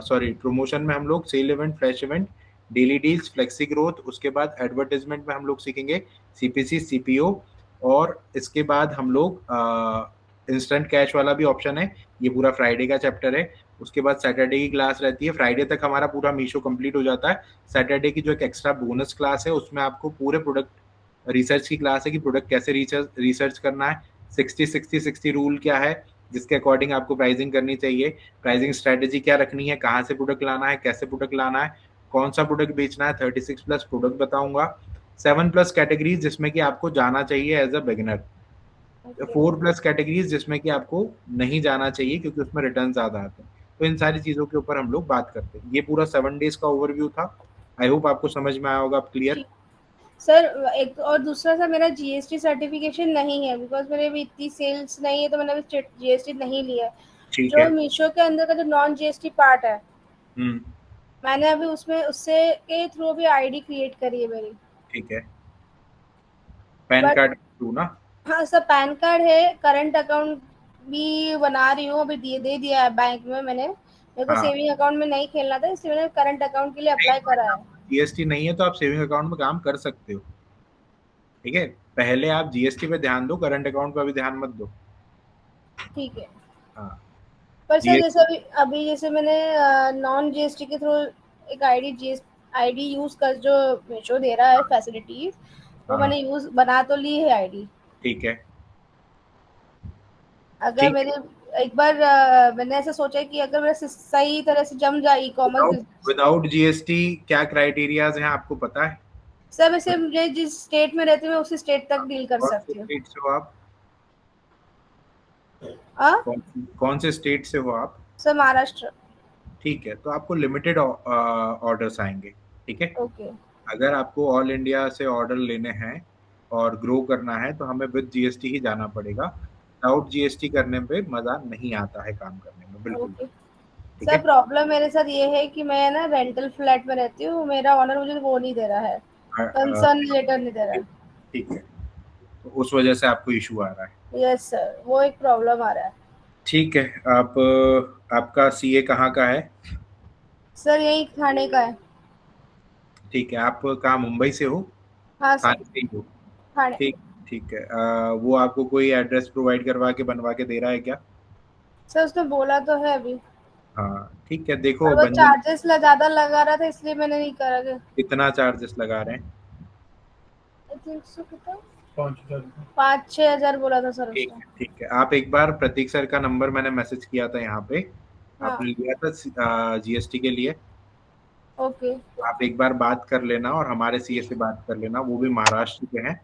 सॉरी, प्रमोशन में हम लोग sale event, flash event, daily deals, flexi growth. उसके बाद एडवर्टाइजमेंट में हम लोग सीखेंगे सीपीसी, सीपीओ। और इसके बाद हम लोग इंस्टेंट कैश वाला भी ऑप्शन है। ये पूरा फ्राइडे का चैप्टर है। उसके बाद सैटरडे की क्लास रहती है। फ्राइडे तक हमारा पूरा मीशो कंप्लीट हो जाता है। सैटरडे की जो एक एक्स्ट्रा बोनस क्लास है उसमें आपको पूरे प्रोडक्ट रिसर्च की क्लास है कि प्रोडक्ट कैसे रिसर्च करना है। 60-60-60 रूल क्या है, जिसके अकॉर्डिंग आपको प्राइसिंग करनी चाहिए। प्राइसिंग स्ट्रेटेजी क्या रखनी है, कहाँ से प्रोडक्ट लाना है, कैसे प्रोडक्ट लाना है, कौन सा प्रोडक्ट बेचना है। 36+ प्रोडक्ट बताऊंगा। 7+ कैटेगरीज जिसमें कि आपको जाना चाहिए as a beginner. Okay. 4+ categories जिसमें कि आपको नहीं जाना चाहिए क्योंकि उसमें रिटर्न ज्यादा आते हैं। तो इन सारी चीजों के ऊपर हम लोग बात करते हैं। ये पूरा 7 डेज का ओवरव्यू था। आई होप आपको समझ में आया होगा। आप क्लियर? ठीक सर। एक और दूसरा सर, मेरा जीएसटी सर्टिफिकेशन नहीं है, बिकॉज मेरे अभी इतनी सेल्स नहीं है, तो मैंने अभी जीएसटी नहीं लिया है। ठीक जो है। मीशो के अंदर का जो नॉन जीएसटी पार्ट है, हम्म। मैंने अभी उसमें उससे के थ्रू भी आईडी क्रिएट करी है मेरी। ठीक है। पैन बट कार्ड थ्रू ना? हाँ सर, पैन कार्ड है, करंट अकाउंट भी बना रही हूँ, अभी दे दिया है बैंक में मैंने। मेरे को हाँ, सेविंग अकाउंट में नहीं खेलना था, इसलिए मैंने करंट अकाउंट के लिए नहीं, अप्लाई करा है। जीएसटी नहीं है तो आप सेविंग अकाउंट में काम कर सकते हो। ठीक है, पहले आप जीएसटी पे ध्यान दो, करंट अकाउंट पे अभी ध्यान मत दो। ठीक है। हाँ। पर सर जैसे जीएसटी। अभी जैसे मैंने नॉन जीएसटी के थ्रू एक आईडी यूज कर, जो मीशो दे रहा है फैसिलिटीज, वो हाँ, मैंने यूज बना तो ली है आईडी। ठीक है। अगर ठीक है। मेरे एक बार मैंने ऐसा सोचा कि अगर मेरा सही तरह से जम जाए e commerce without business. Without GST क्या क्राइटेरियाज हैं आपको पता है? सर वैसे मुझे जिस स्टेट में रहती हूँ मैं उसी स्टेट तक डील कर कौन से सकती हूँ। स्टेट से हो आप? हाँ कौन से स्टेट से हो आप? सर, महाराष्ट्र। ठीक है, तो आपको लिमिटेड ऑर्डर्स आएंगे। ठीक है। ओके। अगर आपको ऑल इंडिया से ऑर्डर लेने हैं और ग्रो करना है तो हमें विद जीएसटी ही जाना पड़ेगा। विदाउट जीएसटी करने पे मजा नहीं आता है काम करने में, बिल्कुल। ओके ठीक सर, है, प्रॉब्लम मेरे साथ ये है कि मैं ना रेंटल फ्लैट में रहती हूँ, मेरा ओनर मुझे वो नहीं दे रहा है, कंसर्न लेटर नहीं दे रहा है। ठीक है, तो उस वजह से आपको इशू आ रहा है। यस सर, वो एक प्रॉब्लम आ रहा है। ठीक है, आप आपका सीए कहाँ का है? सर यही खाने का है। ठीक है, आप कहाँ, मुंबई से हो? हाँ सर, थाने से ही हो? खाने। ठीक, ठीक है। वो आपको कोई एड्रेस प्रोवाइड करवा के बनवा के दे रहा है क्या? सर उसने बोला तो है अभी, हाँ ठीक है, और देखो वो बन जाए। चार्जेस ज्यादा लगा रहा था, इसलिए मैंने नहीं करा। कितना चार्जेस लगा रहे हैं? आई थिंक सो कितना 5-6 हजार बोला था सर ठीक उसने। है, ठीक है, आप एक बार प्रतीक सर का नंबर मैंने मैसेज किया था यहाँ पे, हाँ आपने लिया था जीएसटी के लिए, ओके। तो आप एक बार बात कर लेना और हमारे सीए से बात कर लेना, वो भी महाराष्ट्र के हैं।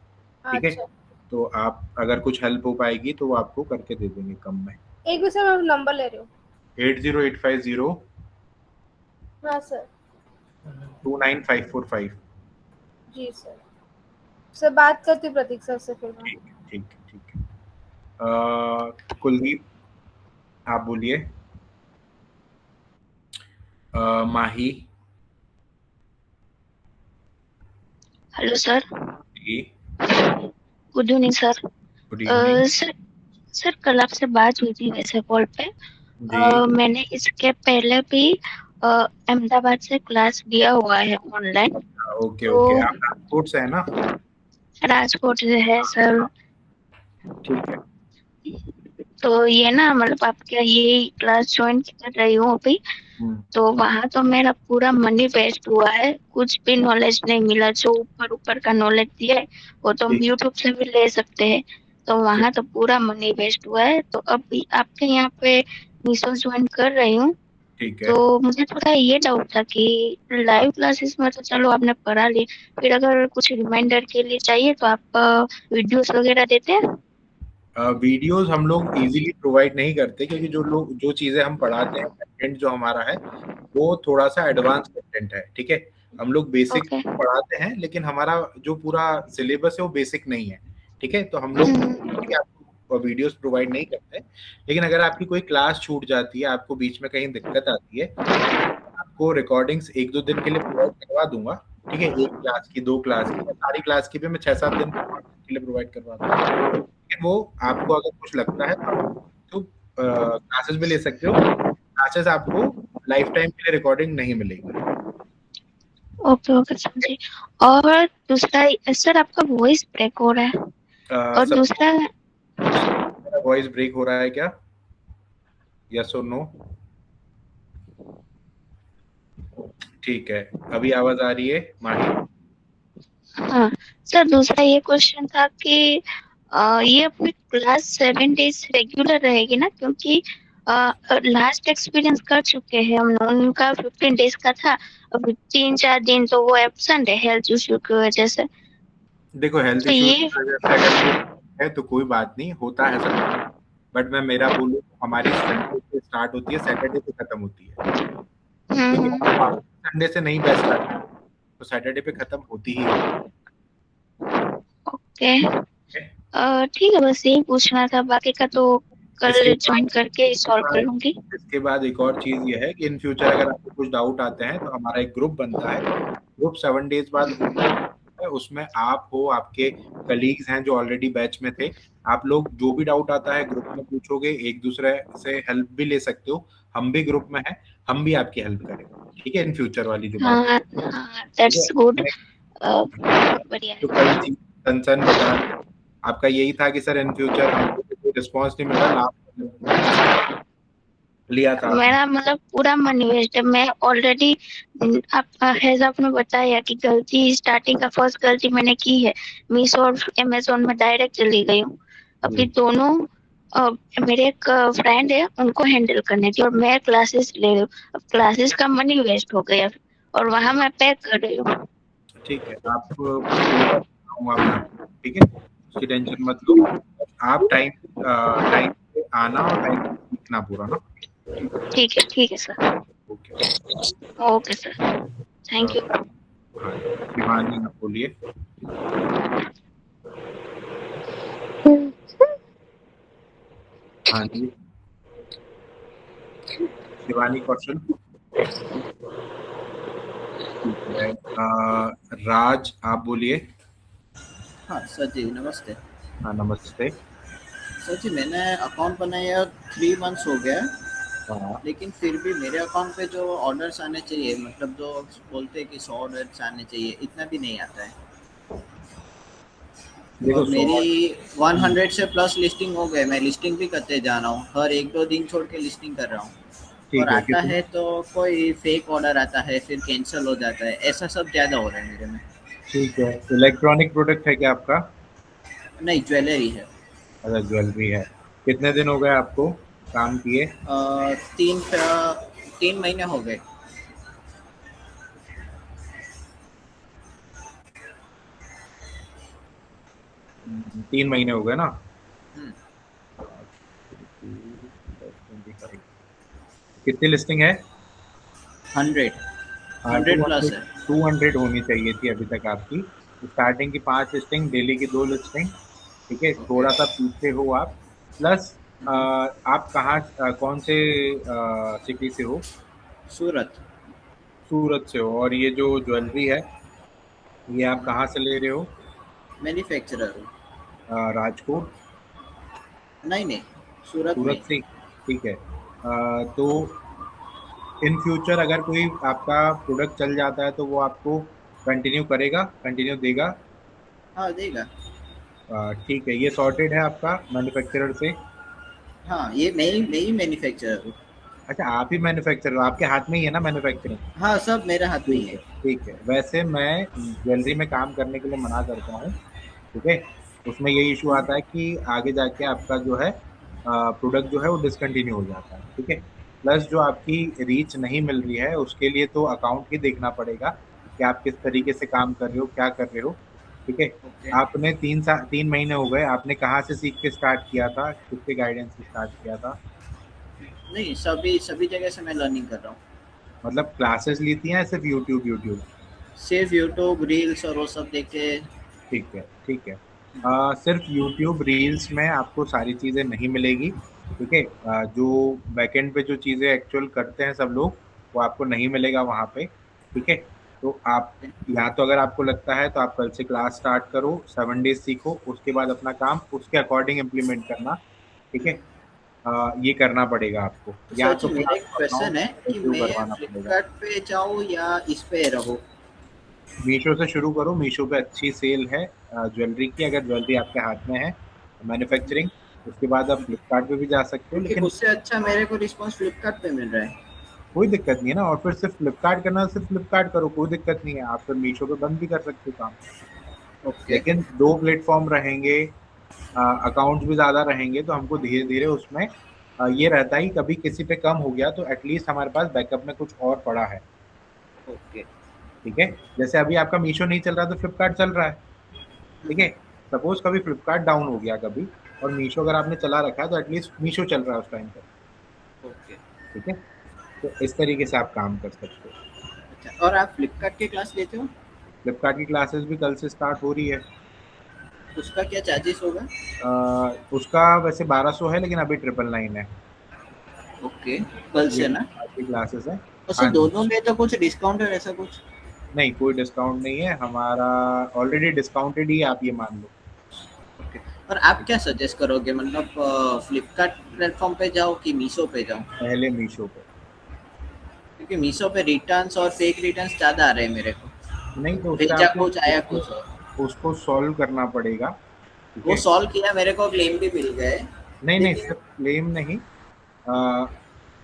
ठीक है, अच्छा, तो आप अगर कुछ हेल्प हो पाएगी तो वो आपको करके दे देंगे कम में। एक भी सर मैं नंबर ले रही हूँ। 80850 हाँ सर। 29545। जी सर, बात करती हूँ प्रतीक सर से फिर मैं। ठीक है, ठीक है, ठीक है। कुलदीप, आप बोलिए। माही हेलो सर, जी, good evening sir. Good evening sir sir कल आपसे बात हुई थी वैसे कॉल पे। जी। मैंने इसके पहले भी अहमदाबाद से क्लास दिया हुआ है ऑनलाइन। ओके तो ओके, आप राजकोट से है ना? राजकोट से है सर। ठीक है, तो ये ना मतलब आपके ये क्लास ज्वाइन कर रही हूँ अभी। तो वहाँ तो मेरा पूरा मनी वेस्ट हुआ है, कुछ भी नॉलेज नहीं मिला। जो ऊपर ऊपर का नॉलेज दिया है वो तो हम ठीक, यूट्यूब से भी ले सकते हैं। तो ठीक, वहाँ तो पूरा मनी वेस्ट हुआ है। तो अभी आपके यहाँ पे मीशो ज्वाइन कर रही हूँ। ठीक है। तो मुझे थोड़ा ये डाउट था कि लाइव क्लासेस में तो चलो आपने पढ़ा ली, फिर अगर कुछ रिमाइंडर के लिए चाहिए तो आप वीडियोस वगैरह देते हैं? वीडियोस हम लोग इजीली प्रोवाइड नहीं करते, क्योंकि जो चीजें हम पढ़ाते हैं, कंटेंट जो हमारा है वो थोड़ा सा एडवांस कंटेंट है। ठीक है, हम लोग बेसिक ओके। पढ़ाते हैं, लेकिन हमारा जो पूरा सिलेबस है वो बेसिक नहीं है। ठीक है, तो हम लोग आपको वीडियोस प्रोवाइड नहीं करते। लेकिन अगर आपकी कोई क्लास छूट जाती है, आपको बीच में कहीं दिक्कत आती है, आपको रिकॉर्डिंग्स 1-2 दिन के लिए प्रोवाइड करवा दूंगा। ठीक है, 1 क्लास की, 2 क्लास की, सारी क्लास की भी मैं 6-7 दिन के लिए प्रोवाइड करवा दूंगा। लेकिन वो आपको अगर कुछ लगता है तो क्लासेस भी ले सकते हो। क्लासेस आपको लाइफ टाइम के लिए रिकॉर्डिंग नहीं मिलेगी। ओके ओके समझी। और दूसरा सर आपका वॉइस ब्रेक हो रहा है। और सब दूसरा मेरा वॉइस ब्रेक हो रहा है क्या? यस और नो? ठीक है, अभी आवाज आ रही है माही? हाँ सर, दूसरा ये क्वेश्चन था कि ये अपनी क्लास 7 डेज रेगुलर रहेगी ना? क्योंकि लास्ट एक्सपीरियंस कर चुके हैं हम लोग, उनका 15 डेज का था। अभी 3-4 दिन तो वो एब्सेंट है हेल्थ इश्यू की वजह से। देखो, हेल्थ तो इश्यूज ये की वजह से अगर है तो कोई बात नहीं, होता है सब। बट मैं मेरा बोलूँ, हमारी संडे से स्टार्ट होती है, सैटरडे से खत्म होती है। क्योंकि हम्म, संडे से नहीं बैच स्टार्ट, तो सैटरडे पे खत्म होती ही ओके। है। ठीक है, बस यही पूछना था, बाकी का तो इसके कल ज्वाइन करके सॉल्व कर बाद लूंगी। इसके बाद एक और चीज ये है कि इन फ्यूचर अगर आपको कुछ डाउट आते हैं तो हमारा एक ग्रुप बनता है। ग्रुप 7 डेज बाद ओपन है, उसमें आप हो, आपके कलीग्स हैं जो ऑलरेडी बैच में थे, आप लोग जो भी डाउट आता है ग्रुप में पूछोगे, एक दूसरे से हेल्प भी ले सकते हो। हम भी ग्रुप में हैं, हम भी आपकी हेल्प करेंगे। ठीक है, इन फ्यूचर वाली जो बात हाँ हाँ, दैट्स गुड। है। बढ़िया जो है। कल चीज कंसर्न बता आपका यही था कि सर इन फ्यूचर हमको कोई रिस्पॉन्स नहीं मिल रहा, लाभ लिया था आपने। मेरा मतलब पूरा मनी वेस्ट है। मैं ऑलरेडी आपने बताया कि गलती स्टार्टिंग का फर्स्ट गलती मैंने की है, मीशो और अमेजोन में डायरेक्ट चली गई हूँ। अभी दोनों मेरे एक फ्रेंड है, उनको हैंडल करने थी और मैं क्लासेस ले रही हूँ। अब क्लासेस का मनी वेस्ट हो गया और वहां मैं पे कर रही हूँ। ठीक है, आप आपका, ठीक है, उसकी टेंशन मत लो। आप टाइम टाइम पे आना और टाइम पे सीखना पूरा ना। ठीक है sir. Okay. Okay sir, thank you. हाँ, शिवानी आप बोलिए। हाँ जी, शिवानी कौशल। ठीक है, राज आप बोलिए। हाँ सर जी, नमस्ते। हाँ नमस्ते। सर जी, मैंने अकाउंट बनाया 3 मंथ्स हो गया है, हाँ लेकिन फिर भी मेरे अकाउंट पे जो ऑर्डर्स आने चाहिए, मतलब जो बोलते हैं कि 100 ऑर्डर्स आने चाहिए, इतना भी नहीं आता है। देखो और मेरी 100 से प्लस लिस्टिंग हो गए, मैं लिस्टिंग भी करते जा रहा हूँ, हर 1-2 दिन छोड़ के लिस्टिंग कर रहा हूँ। और ठीक है आता कितने, है तो कोई फेक ऑर्डर आता है, फिर कैंसिल हो जाता है, ऐसा सब ज़्यादा हो रहा है मेरे में। ठीक है, इलेक्ट्रॉनिक प्रोडक्ट है क्या आपका? नहीं, ज्वेलरी है। अच्छा ज्वेलरी है। कितने दिन हो गए आपको काम किए? 3 महीने हो गए। हम्म, 3 महीने हो गए ना? हम्म, 25। कितनी लिस्टिंग है? 100 टू 100 प्लस हंड्रेड है। 200 होनी चाहिए थी अभी तक आपकी। स्टार्टिंग की 5 लिस्टिंग, डेली की 2 लिस्टिंग। ठीक है, ओके। थोड़ा सा पीछे हो आप। प्लस आप कहाँ कौन से सिटी से हो? सूरत। सूरत से हो। और ये जो ज्वेलरी है ये आप कहाँ से ले रहे हो? मैन्युफैक्चरर हूँ। राजकोट? नहीं नहीं, सूरत में सूरत ही। से? ठीक है, तो इन फ्यूचर अगर कोई आपका प्रोडक्ट चल जाता है तो वो आपको कंटिन्यू करेगा, कंटिन्यू देगा? हाँ देगा। ठीक है, ये सॉर्टेड है आपका मैन्युफैक्चरर से? हाँ, ये मैं ही मैन्युफैक्चरर हूँ। अच्छा आप ही मैन्युफैक्चरर हो, आपके हाथ में ही है ना मैन्युफैक्चरिंग? हाँ, सब मेरे हाथ में ही ठीक है। है ठीक है। वैसे मैं ज्वेलरी में काम करने के लिए मना करता हूँ। ठीक है, उसमें यही इशू आता है कि आगे जाके आपका जो है प्रोडक्ट जो है वो डिसकंटिन्यू हो जाता है। ठीक है, प्लस जो आपकी रीच नहीं मिल रही है उसके लिए तो अकाउंट ही देखना पड़ेगा कि आप किस तरीके से काम कर रहे हो, क्या कर रहे हो। ठीक है, ओके। आपने 3 महीने हो गए, आपने कहाँ से सीख के स्टार्ट किया था, किसके गाइडेंस से स्टार्ट किया था? नहीं, सभी सभी जगह से मैं लर्निंग कर रहा हूँ। मतलब क्लासेस ली थी या सिर्फ यूट्यूब यूट्यूब? सिर्फ यूट्यूब रील्स और वो सब देख के। ठीक है ठीक है। सिर्फ यूट्यूब रील्स में आपको सारी चीज़ें नहीं मिलेगी। ठीक है, जो बैकएंड पे जो चीज़ें एक्चुअल करते हैं सब लोग वो आपको नहीं मिलेगा वहाँ पे। ठीक है, तो आप या तो अगर आपको लगता है तो आप कल से क्लास स्टार्ट करो, 7 डेज सीखो, उसके बाद अपना काम उसके अकॉर्डिंग इम्प्लीमेंट करना। ठीक है, ये करना पड़ेगा आपको, तो या सच तो में फिर मेरा एक आपको क्वेश्चन अकाउंट है कि रिव्यू मैं करवाना पड़ेगा। फ्लिपकार्ट पे जाऊँ या इस पे रहूँ। मीशो से शुरू करो, मीशो पे अच्छी सेल है ज्वेलरी की, अगर ज्वेलरी आपके हाथ में है मैन्युफैक्चरिंग। उसके बाद आप फ्लिपकार्ट पे भी जा सकते हो, क्योंकि लेकिन उससे अच्छा मेरे को रिस्पॉन्स फ्लिपकार्ट पे मिल रहा है। कोई दिक्कत नहीं है ना। और फिर सिर्फ फ्लिपकार्ट करना है, सिर्फ फ्लिपकार्ट करो, कोई दिक्कत नहीं है। आप फिर मीशो पे बंद भी कर सकते हो काम। ओके। लेकिन 2 प्लेटफॉर्म रहेंगे, अकाउंट्स भी ज़्यादा रहेंगे, तो हमको धीरे धीरे उसमें ये रहता है कि कभी किसी पे कम हो गया तो एटलीस्ट हमारे पास बैकअप में कुछ और पड़ा है। ओके। ठीक है, जैसे अभी आपका मीशो नहीं चल रहा तो फ्लिपकार्ट चल रहा है। ठीक है, सपोज कभी फ्लिपकार्ट डाउन हो गया कभी, और मीशो अगर आपने चला रखा है तो एटलीस्ट मीशो चल रहा है उस टाइम पर। ओके। ठीक है, तो इस तरीके से आप काम कर सकते हो। अच्छा, और आप फ्लिपकार्ट की क्लास लेते हो? फ्लिपकार्ट की क्लासेस भी कल से स्टार्ट हो रही है। उसका क्या चार्जेस होगा? उसका वैसे 1200 है, लेकिन अभी 999 है। ओके, कल ये से ना? फ्लिपकार्ट की क्लासेस है। और सर हाँ जी, दोनों में तो कुछ डिस्काउंट है ऐसा कुछ? नहीं कोई डिस्काउंट नहीं है हमारा, ऑलरेडी डिस्काउंटेड ही है, आप ये मान लो। ओके। और आप क्या सजेस्ट करोगे, मतलब फ्लिपकार्ट प्लेटफॉर्म पे जाओ कि मीशो पे जाऊँ? पहले मीशो पे। क्योंकि मीशो पे रिटर्न्स और फेक रिटर्न्स ज़्यादा आ रहे हैं मेरे को। नहीं तो उसका भेजा आपको कुछ आया कुछ और। उसको सॉल्व करना पड़ेगा। ठीक वो है, सॉल्व किया, मेरे को क्लेम भी मिल गए। नहीं नहीं लेकिन सिर्फ क्लेम नहीं,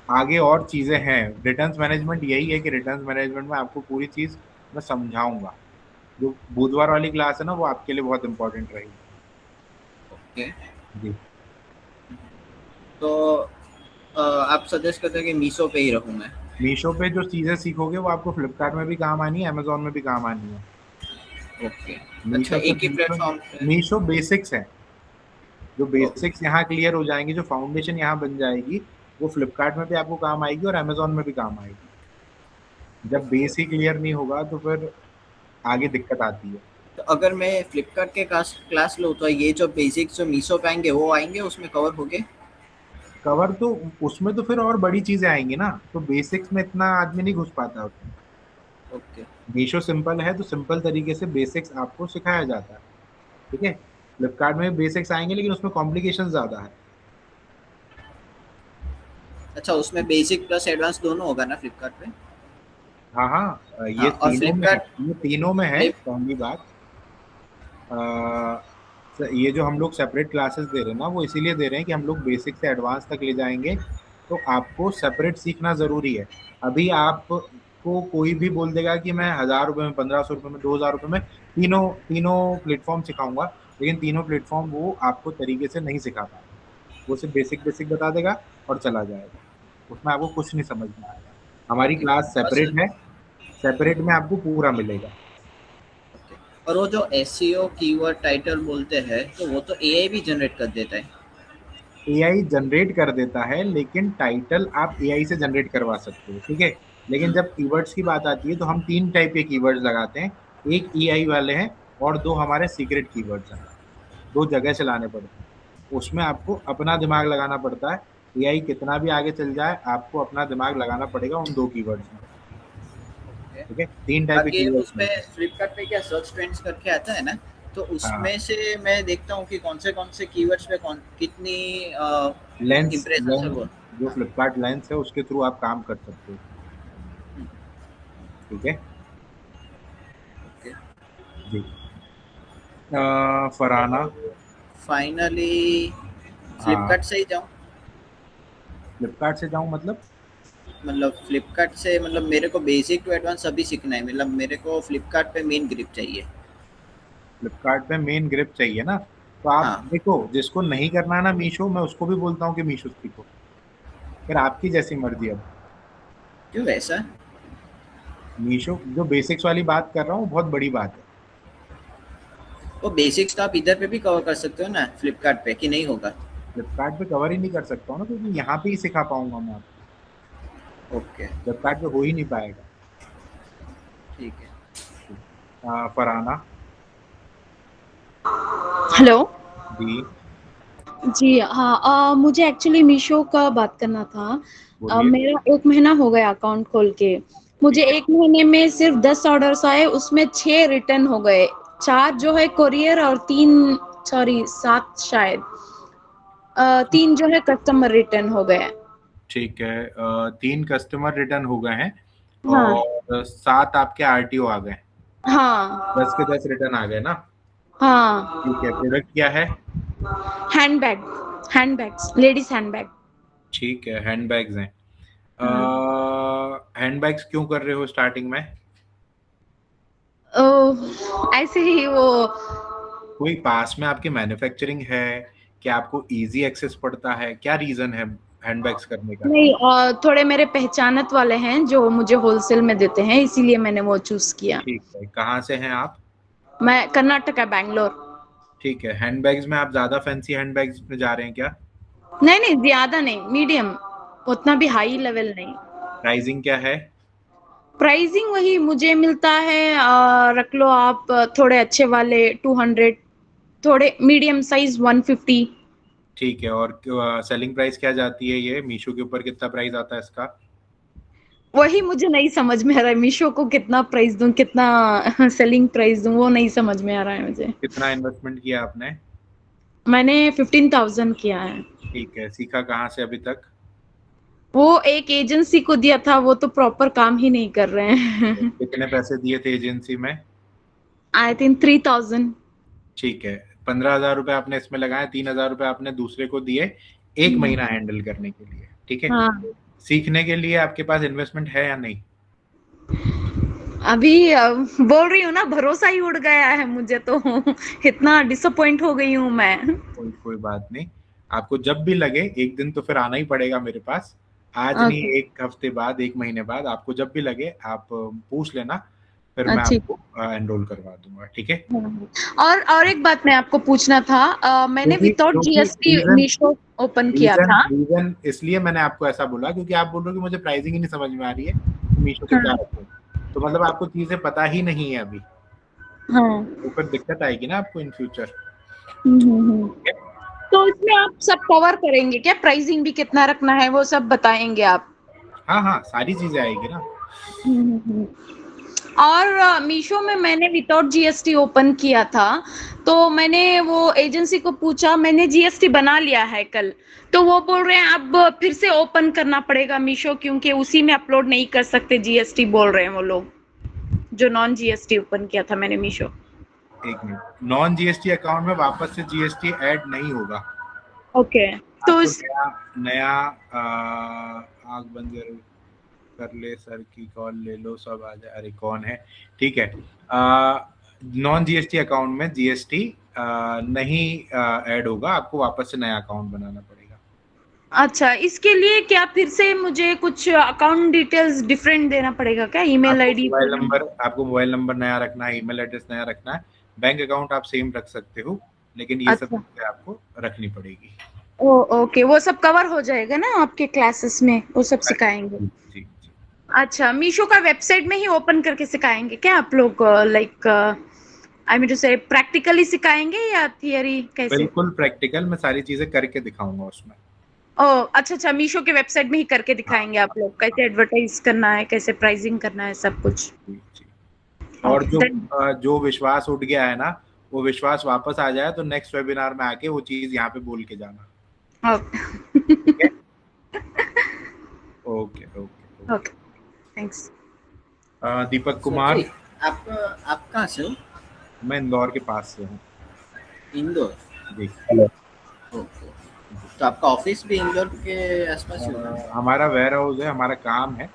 आगे और चीज़ें हैं। रिटर्न्स मैनेजमेंट यही है कि रिटर्न्स मैनेजमेंट में आपको पूरी चीज़ मैं समझाऊंगा। जो बुधवार वाली क्लास है ना वो आपके लिए बहुत इंपॉर्टेंट रहेगी। ओके, जी, तो आप सजेस्ट करते हैं कि मीशो पे ही रहूँ मैं? मीशो पे जो चीज़ें सीखोगे वो आपको फ्लिपकार्ट में भी काम आनी है, अमेजोन में भी काम आनी है। ओके। अच्छा, मीशो से एक ही प्लेटफॉर्म पे। मीशो बेसिक्स है, जो ओके। बेसिक्स यहाँ क्लियर हो जाएंगी, जो फाउंडेशन यहाँ बन जाएगी, वो फ्लिपकार्ट में भी आपको काम आएगी और अमेजोन में भी काम आएगी। जब ओके। बेस ही क्लियर नहीं होगा तो फिर आगे दिक्कत आती है। तो अगर मैं फ्लिपकार्ट के क्लास क्लास लूँ तो ये जो बेसिक्स जो मीशो पे आएंगे वो आएंगे, उसमें कवर हो गए? कवर तो उसमें तो फिर और बड़ी चीजें आएंगी ना, तो बेसिक्स में इतना आदमी नहीं घुस पाता उसमें। ओके मीशो सिंपल है तो सिंपल तरीके से बेसिक्स आपको सिखाया जाता है, ठीक है। फ्लिपकार्ट में बेसिक्स आएंगे लेकिन उसमें कॉम्प्लिकेशन ज्यादा है। अच्छा, उसमें बेसिक प्लस एडवांस दोनों होगा ना फ्लिपकार्ट पे? हाँ हाँ, ये हाँ, और तीनों में है, फ्लिपकार्ट ये तीनों में है। फ्लिप पहली बात, ये जो हम लोग सेपरेट क्लासेस दे रहे हैं ना, वो इसीलिए दे रहे हैं कि हम लोग बेसिक से एडवांस तक ले जाएंगे, तो आपको सेपरेट सीखना जरूरी है। अभी आपको कोई भी बोल देगा कि मैं 1000 रुपये में, 1500 रुपये में, 2000 रुपये में तीनों तीनों प्लेटफॉर्म सिखाऊंगा, लेकिन तीनों प्लेटफॉर्म वो आपको तरीके से नहीं सिखा पाएगा। वो सिर्फ बेसिक बेसिक बता देगा और चला जाएगा, उसमें आपको कुछ नहीं समझ में आएगा। हमारी ओके। क्लास और सर सेपरेट है, सेपरेट में आपको पूरा मिलेगा। ओके, और वो जो एसईओ कीवर्ड टाइटल बोलते हैं तो वो तो एआई भी जनरेट कर देता है? एआई जनरेट कर देता है, लेकिन टाइटल आप एआई से जनरेट करवा सकते हो, ठीक है। लेकिन जब कीवर्ड्स की बात आती है तो हम 3 टाइप के कीवर्ड्स लगाते हैं। एक एआई वाले हैं और 2 हमारे सीक्रेट कीवर्ड्स हैं, 2 जगह से लाने पड़ते हैं। उसमें आपको अपना दिमाग लगाना पड़ता है। एआई कितना भी आगे चल जाए, आपको अपना दिमाग लगाना पड़ेगा उन 2 कीवर्ड्स में, ओके। ठीक है। 3 टाइप के बाकी कीवर्ड्स उसमें मिलते हैं। फ्लिपकार्ट पे क्या सर्च ट्रेंड्स करके आता है ना, तो हाँ, उसमें से मैं देखता हूँ कि कौन से कीवर्ड्स पे कितनी लेंस इम्प्रेशन है लेंस वो। जो फ्लिपकार्ट लेंस है उसके थ्रू आप काम कर सकते हो, ठीक है ओके। जी। फरहाना, फाइनली हाँ, फ्लिपकार्ट से ही जाऊँ? फ्लिपकार्ट से जाऊँ मतलब? मतलब फ्लिपकार्ट से, मतलब मेरे को बेसिक टू एडवांस अभी सीखना है, मतलब मेरे को फ्लिपकार्ट पे मेन ग्रिप चाहिए। फ्लिपकार्ट पे मेन ग्रिप चाहिए ना, तो आप हाँ। देखो, जिसको नहीं करना है ना मीशो, मैं उसको भी बोलता हूँ कि मीशो सीखो, फिर आपकी जैसी मर्जी। अब क्यों ऐसा? मीशो जो बेसिक्स वाली बात कर रहा हूँ बहुत बड़ी बात है। वो बेसिक्स तो आप इधर पे भी कवर कर सकते हो ना फ्लिपकार्ट पे, कि नहीं होगा? फ्लिपकार्ट पे कवर ही नहीं कर सकता हूँ ना, क्योंकि यहाँ पे ही सिखा पाऊंगा मैं आपको, ओके, फ्लिपकार्ट पे हो ही नहीं पाएगा। ठीक है। फरहाना हेलो जी, जी। हाँ, मुझे एक्चुअली मीशो का बात करना था। बोलिए। मेरा 1 महीना हो गया अकाउंट खोल के। मुझे ठीक है, 1 महीने में सिर्फ 10 ऑर्डर्स आए, उसमें 6 रिटर्न हो गए। 4 जो है कोरियर और 3, सॉरी 7 शायद, 3 जो है कस्टमर रिटर्न हो गए। ठीक है। 3 कस्टमर रिटर्न हो गए हैं हाँ और 7 आपके आरटीओ आ गए, हाँ 10 के 10 रिटर्न आ गए ना। हाँ। ठीक है, प्रोडक्ट क्या है? Handbag, handbags, ladies handbag. ठीक है, हैंडबैग्स हैं। हाँ। हैंडबैग्स क्यों कर रहे हो स्टार्टिंग में? ऐसे ही वो। कोई पास में आपके मैन्युफैक्चरिंग है, क्या आपको इजी एक्सेस पड़ता है, क्या रीजन है हैंडबैग्स करने का? नहीं, थोड़े मेरे पहचानत वाले हैं जो मुझे होलसेल में देते हैं, इसीलिए मैंने वो चूज किया। ठीक है, कहाँ से हैं आप? मैं कर्नाटका, बैंगलोर। ठीक है, हैंडबैग्स में आप ज्यादा फैंसी हैंडबैग्स में जा रहे हैं क्या? नहीं नहीं, ज्यादा नहीं, मीडियम, उतना भी हाई लेवल नहीं। प्राइसिंग क्या है? प्राइसिंग वही मुझे मिलता है, रख लो आप, थोड़े अच्छे वाले 200, थोड़े मीडियम साइज 150। ठीक है, और सेलिंग प्राइस क्या जाती है? ये मीशो के ऊपर कितना प्राइस आता है इसका? वही मुझे नहीं समझ में आ रहा है, मीशो को कितना प्राइस दूं, कितना सेलिंग प्राइस दूं, वो नहीं समझ में आ रहा है मुझे। कितना इन्वेस्टमेंट किया आपने? मैंने 15,000 किया है। ठीक है, सीखा कहाँ से अभी तक? वो एक एजेंसी को दिया था, वो तो प्रॉपर काम ही नहीं कर रहे हैं। कितने पैसे दिए थे एजेंसी में? I think 3,000। ठीक है, 15,000 रुपये आपने इसमें लगाए, 3,000 रुपये आपने दूसरे को दिए 1 महीना हैंडल करने के लिए, ठीक है। हाँ, सीखने के लिए आपके पास इन्वेस्टमेंट है या नहीं? अभी बोल रही हूँ ना, भरोसा ही उड़ गया है मुझे तो। इतना डिसअपॉइंट हो गई हूँ मैं। कोई बात नहीं, आपको जब भी लगे, एक दिन तो फिर आना ही पड़ेगा मेरे पास, आज नहीं, ओके। 1 हफ्ते बाद, 1 महीने बाद, आपको जब भी लगे आप पूछ लेना, फिर मैं अच्छी। आपको एनरोल करवा दूंगा, ठीक है। और एक बात मैं आपको पूछना था, मैंने विदाउट जीएसटी मीशो ओपन किया रीजन था। रीजन इसलिए मैंने आपको ऐसा बोला क्योंकि आप बोल रहे हो कि मुझे प्राइसिंग ही नहीं समझ में आ रही है, तो मीशो पे क्या हाँ रखें, तो मतलब आपको चीजें पता ही नहीं है अभी, हाँ। तो फिर दिक्कत आएगी ना आपको इन फ्यूचर। हम्म। तो इसमें आप सब कवर करेंगे क्या? प्राइसिंग भी कितना रखना है वो सब बताएंगे आप? हाँ, सारी चीजें आएगी ना। और मीशो में मैंने विदाउट जीएसटी ओपन किया था, तो मैंने वो एजेंसी को पूछा, मैंने जीएसटी बना लिया है कल, तो वो बोल रहे हैं अब फिर से ओपन करना पड़ेगा मीशो, क्योंकि उसी में अपलोड नहीं कर सकते जीएसटी, बोल रहे हैं वो लोग, जो नॉन जीएसटी ओपन किया था मैंने मीशो। एक मिनट, नॉन जीएसटी अकाउंट में वापस से जीएसटी ऐड नहीं होगा। ओके, तो नया आग बंद कर ले, सर की कॉल ले लो, सब आ जाए। अरे कौन है? ठीक है, नॉन जीएसटी अकाउंट में जीएसटी नहीं ऐड होगा, आपको वापस से नया अकाउंट बनाना पड़ेगा। अच्छा, इसके लिए क्या फिर से मुझे कुछ अकाउंट डिटेल्स डिफरेंट देना पड़ेगा क्या? ईमेल आईडी, आपको मोबाइल नंबर नया रखना है, ईमेल एड्रेस नया रखना है, बैंक अकाउंट आप सेम रख सकते हो, लेकिन ये सब चीजें आपको रखनी पड़ेगी। ओके, वो सब कवर हो जाएगा ना आपके क्लासेस में, वो सब सिखाएंगे? जी। अच्छा, मीशो का वेबसाइट में ही ओपन करके सिखाएंगे क्या आप लोग? लाइक आई मीन टू से प्रैक्टिकली सिखाएंगे या थियरी, कैसे? बिल्कुल प्रैक्टिकल, मैं सारी चीजें करके दिखाऊंगा उसमें। अच्छा, मीशो के वेबसाइट में ही करके दिखाएंगे आप लोग, कैसे एडवर्टाइज करना है, कैसे प्राइसिंग करना है, सब कुछ। जी। और जो विश्वास उठ गया है ना, वो विश्वास वापस आ जाए तो नेक्स्ट वेबिनार में आके वो चीज यहाँ पे बोल के जाना। Okay, thanks. दीपक कुमार, आप कहाँ से हो? मैं इंदौर के पास से हूँ। इंदौर? जी। ओके, तो आपका ऑफिस भी इंदौर के आसपास ही होगा? हमारा वेयर हाउस है, हमारा काम है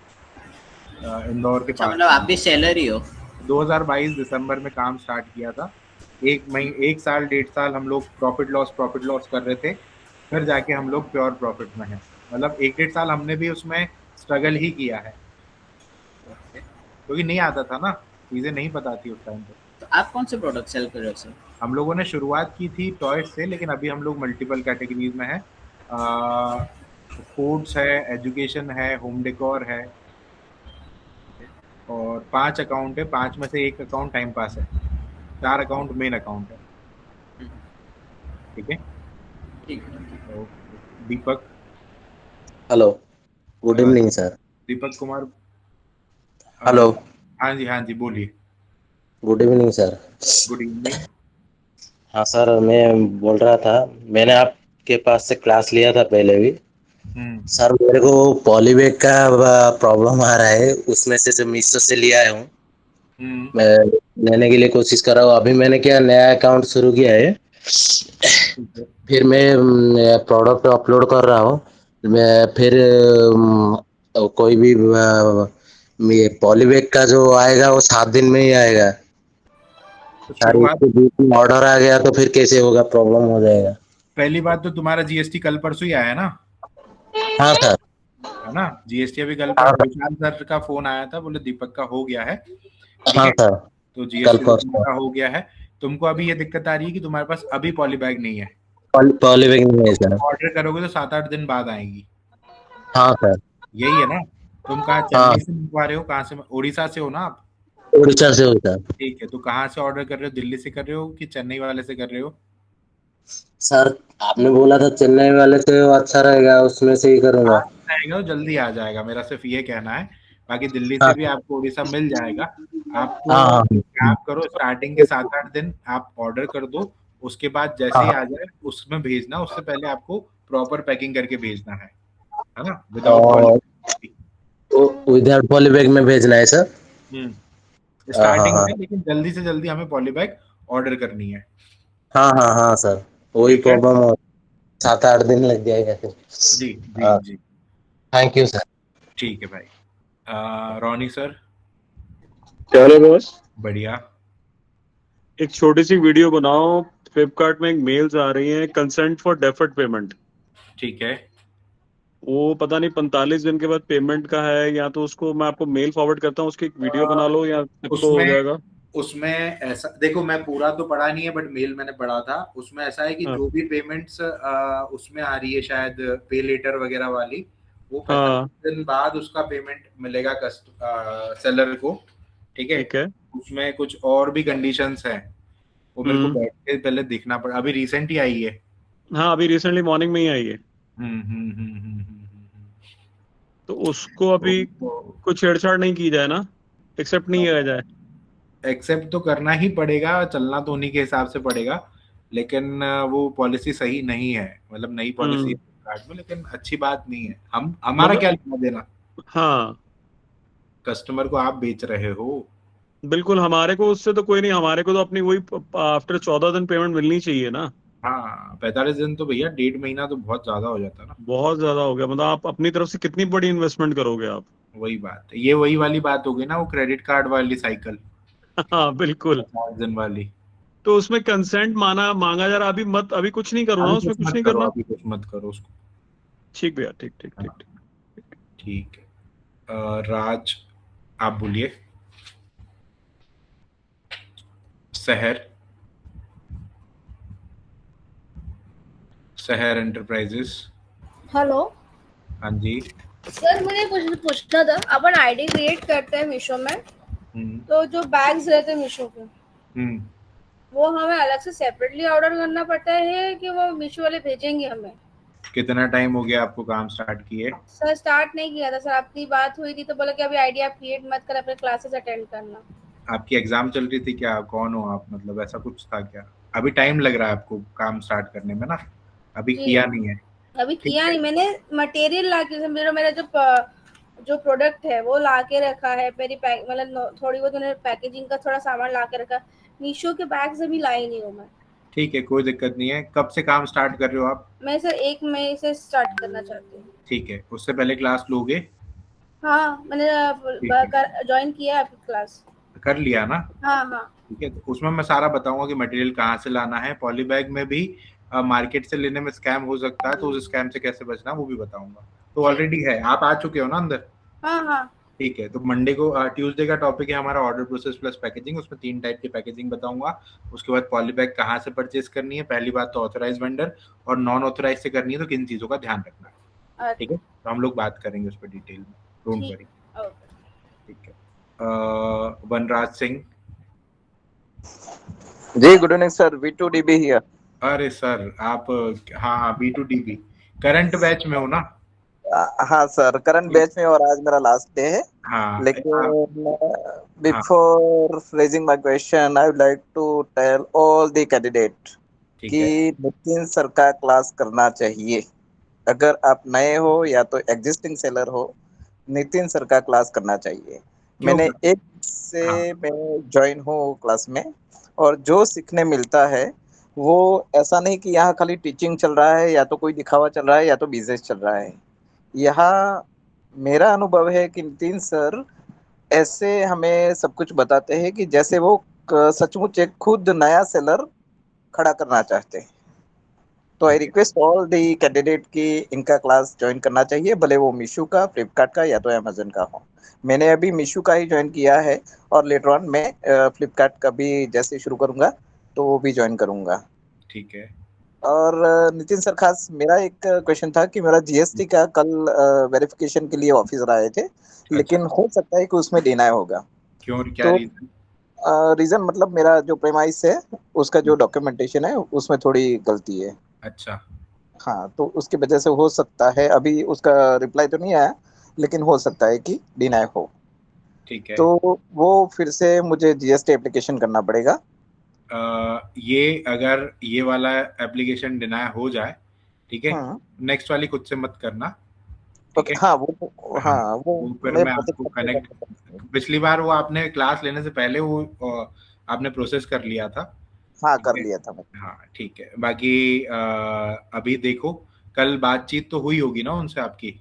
इंदौर के पास। मतलब आप भी सैलरी हो? 2022 दिसंबर में काम स्टार्ट किया था। 1 साल 1.5 साल हम लोग प्रॉफिट लॉस कर रहे थे, फिर जाके हम लोग प्योर प्रॉफिट में हैं। मतलब 1-1.5 साल हमने भी उसमें स्ट्रगल ही किया है, क्योंकि नहीं आता था ना, चीजें नहीं पता थी उस टाइम पे। तो आप कौन से प्रोडक्ट सेल कर रहे हो सर? हम लोगों ने शुरुआत की थी टॉयज से, लेकिन अभी हम लोग मल्टीपल कैटेगरीज में है। फूड्स है, एजुकेशन है, होम डेकोर है, और 5 अकाउंट है। 5 में से 1 अकाउंट टाइम पास है, 4 अकाउंट मेन अकाउंट है। ठीक है। Deepak. Hello, good evening sir. Deepak Kumar. Hello. हाँ जी, बोलिए। Good evening sir. Good evening. हाँ सर, मैं बोल रहा था, मैंने आपके पास से क्लास लिया था पहले भी। सर, मेरे को पॉलीबैग का प्रॉब्लम आ रहा है, उसमें से जो मीशो से लिया हूँ, मैं लेने के लिए कोशिश कर रहा हूँ। अभी मैंने क्या नया अकाउंट शुरू किया है, फिर मैं प्रोडक्ट अपलोड कर रहा हूँ। मैं फिर कोई भी पॉलीबैग का जो आएगा वो 7 दिन में ही आएगा। ऑर्डर आ गया तो फिर कैसे होगा, प्रॉब्लम हो जाएगा। पहली बात तो तुम्हारा जीएसटी कल परसों ही आया ना? हाँ सर, है ना, जीएसटी अभी कल पर विशाल सर का फोन आया था, बोले दीपक का हो गया है। हाँ सर, तो जीएसटी का हो गया है। तुमको अभी ये दिक्कत आ रही है कि तुम्हारे पास अभी पॉलीबैग नहीं है। पॉलीबैग नहीं है सर। ऑर्डर करोगे तो 7-8 दिन बाद आएगी। हाँ सर, यही है ना? तुम कहाँ चेन्नई से मंगवा रहे हो? कहाँ से? उड़ीसा से हो ना आप? उड़ीसा से हो सर। ठीक है, तो कहाँ से ऑर्डर कर रहे हो? दिल्ली से कर रहे हो कि चेन्नई वाले से कर रहे हो? सर, आपने बोला था चेन्नई वाले से अच्छा रहेगा, उसमें से ही करूंगा। आएगा, जल्दी आ जाएगा, मेरा सिर्फ ये कहना है। बाकी दिल्ली से भी आपको उड़ीसा मिल जाएगा। आपको आप करो, स्टार्टिंग के 7-8 दिन आप ऑर्डर कर दो, उसके बाद जैसे ही आ जाए उसमें भेजना। उससे पहले आपको प्रॉपर पैकिंग करके भेजना है ना? विदाउट पॉलीबैग में भेजना है सर। स्टार्टिंग में, लेकिन जल्दी से जल्दी हमें पॉलीबैग ऑर्डर करनी है। हाँ सर, वही प्रॉब्लम हो, 7-8 दिन लग जाएगा फिर। जी। Thank you sir. ठीक है भाई। Ronnie sir. क्या है बॉस? बढ़िया। एक छोटी सी वीडियो बनाओ, फ्लिपकार्ट में एक मेल्स आ रही हैं, कंसेंट फॉर डेफर्ड पेमेंट। ठीक है। वो पता नहीं 45 दिन के बाद पेमेंट का है, या तो उसको मैं आपको मेल फॉरवर्ड करता हूँ, उसकी एक वीडियो बना लो, या तो हो जाएगा। उसमें ऐसा देखो, मैं पूरा तो पढ़ा नहीं है, बट मेल मैंने पढ़ा था। उसमें ऐसा है कि जो भी पेमेंट्स उसमें आ रही है, शायद पे लेटर वगैरह वाली, वो 45 दिन बाद उसका पेमेंट मिलेगा सेलर को। ठीक है। उसमें कुछ और भी कंडीशंस हैं, वो मेरे को बैठ के पहले देखना पड़ा। अभी रिसेंट ही आई है, हाँ अभी रिसेंटली मॉर्निंग में ही आई है, हम्म हम्म हम्म हम्म हम्म तो उसको अभी कुछ छेड़छाड़ नहीं की जाए ना, एक्सेप्ट नहीं किया जाए। एक्सेप्ट तो करना ही पड़ेगा, चलना तो उन्हीं के हिसाब से पड़ेगा, लेकिन वो पॉलिसी सही नहीं है, मतलब नई पॉलिसी कार्ड में, लेकिन अच्छी बात नहीं है। हम हमारा मतलब क्या लेना देना, हाँ कस्टमर को आप बेच रहे हो। बिल्कुल, हमारे को उससे तो कोई नहीं, हमारे को तो अपनी वही आफ्टर 14 दिन पेमेंट मिलनी चाहिए ना। हाँ 45 दिन तो भैया, 1.5 महीना तो बहुत ज्यादा हो जाता है ना। बहुत ज्यादा हो गया, मतलब आप अपनी तरफ से कितनी बड़ी इन्वेस्टमेंट करोगे आप। वही बात है, ये वही वाली बात हो गई ना, वो क्रेडिट कार्ड वाली साइकिल, हाँ बिल्कुल। 50 दिन वाली। तो उसमें कंसेंट मांगा जा रहा, अभी मत, अभी कुछ नहीं करो ना, अभी उसमें कुछ कुछ मत नहीं करो, करना। अभी कुछ मत करो उसको। ठीक भैया, ठीक ठीक ठीक हाँ ठीक। ठीक है। राज आप बोलिए। शहर, शहर एंटरप्राइजेस। हेलो हाँ जी। सर, मुझे कुछ पूछना था। अपन आईडी क्रिएट करते हैं मीशो में, हम्म तो जो बैग्स रहते हैं मीशो के, हम्म वो हमें अलग से सेपरेटली ऑर्डर करना पड़ता है कि वो मीशो वाले भेजेंगे हमें? कितना टाइम हो गया आपको काम स्टार्ट किए? सर स्टार्ट नहीं किया था सर, आपकी बात हुई थी तो बोला कि अभी आईडी आप क्रिएट मत कर, अपने क्लासेस अटेंड करना। आपकी एग्जाम चल रही थी क्या? कौन हो आप, मतलब ऐसा कुछ था क्या? अभी टाइम लग रहा है आपको काम स्टार्ट करने में ना, अभी जी किया नहीं है। अभी ठीक किया है। नहीं मैंने। मटेरियल ला के, मेरा जो प्रोडक्ट है वो ला के रखा है, मेरी मतलब थोड़ी बहुत उन्हें पैकेजिंग का थोड़ा सामान ला के रखा। मीशो के बैग्स अभी लाई नहीं हूँ मैं। ठीक है, कोई दिक्कत नहीं है। कब से काम स्टार्ट कर रहे हो आप? मैं सर 1 मई से स्टार्ट करना चाहती हूँ। ठीक है, उससे पहले क्लास लोगे? हाँ मैंने ठीक है, ज्वाइन किया है आपकी क्लास। कर लिया ना? हाँ हाँ ठीक है, तो उसमें मैं सारा बताऊंगा कि मटेरियल कहाँ से लाना है। पॉली बैग में भी मार्केट से लेने में स्कैम हो सकता है, तो उस स्कैम से कैसे बचना है वो भी बताऊंगा। तो ठीक। ऑलरेडी है, आप आ चुके हो ना अंदर? हाँ हाँ ठीक है, तो मंडे को ट्यूसडे का टॉपिक है हमारा ऑर्डर प्रोसेस प्लस पैकेजिंग। उसमें 3 टाइप की पैकेजिंग बताऊंगा। उसके बाद पॉली बैग कहाँ से परचेज करनी है, पहली बात तो ऑथराइज वेंडर, और नॉन ऑथराइज से करनी है तो किन चीज़ों का ध्यान रखना है। ठीक है, तो हम लोग बात करेंगे उस पर डिटेल में, डोंट ठीक। वरी। ओके। ठीक है। वनराज सिंह। जी good evening sir, V2DB here. अरे सर आप, हाँ हाँ B2DB करंट बैच में हो ना? हाँ सर, करंट बैच में और आज मेरा लास्ट डे है। हाँ लेकिन हाँ before raising my question I would like to tell all the candidate ठीक कि है। नितिन सर का क्लास करना चाहिए। अगर आप नए हो या तो एग्जिस्टिंग सेलर हो, नितिन सर का क्लास करना चाहिए। क्यों मैंने कर? एक से हाँ मैं ज्वाइन हूँ क्लास में, और जो सीखने मिलता है वो ऐसा नहीं कि यहाँ खाली टीचिंग चल रहा है या तो कोई दिखावा चल रहा है या तो बिजनेस चल रहा है। यहाँ मेरा अनुभव है कि नितिन सर ऐसे हमें सब कुछ बताते हैं कि जैसे वो सचमुच एक खुद नया सेलर खड़ा करना चाहते हैं। तो आई ठीक है। रिक्वेस्ट ऑल दी कैंडिडेट कि इनका क्लास ज्वाइन करना चाहिए, भले वो मीशो का, फ्लिपकार्ट का या तो अमेजन का हो। मैंने अभी मीशो का ही ज्वाइन किया है, और लेटर ऑन मैं फ्लिपकार्ट का भी जैसे शुरू करूंगा तो वो भी ज्वाइन करूंगा। ठीक है। और नितिन सर, खास मेरा एक क्वेश्चन था कि मेरा जीएसटी का कल वेरिफिकेशन के लिए ऑफिसर आए थे, अच्छा, लेकिन हो सकता है कि उसमें डिनाई होगा। क्यों, क्या तो रीजन? रीजन मतलब मेरा जो प्रेमाइस है उसका जो डॉक्यूमेंटेशन है उसमें थोड़ी गलती है। अच्छा। हाँ, तो उसकी वजह से हो सकता है, अभी उसका रिप्लाई तो नहीं आया, लेकिन हो सकता है कि डिनाई हो। ठीक है। तो वो फिर से मुझे जीएसटी एप्लीकेशन करना पड़ेगा। ये अगर ये वाला एप्लीकेशन डिनाई हो जाए, ठीक है, हाँ नेक्स्ट वाली खुद से मत करना। ठीक ओके, है। हाँ वो, हाँ, हाँ वो वो फिर मैं मैं आपको प्रतीक्षा कनेक्ट, करता हूँ। पिछली बार वो आपने क्लास लेने से पहले वो आपने प्रोसेस कर लिया था। हाँ ठीक कर है। लिया था मैं। हाँ ठीक है, बाकी अभी देखो, कल बातचीत तो हुई होगी ना उनसे आपकी?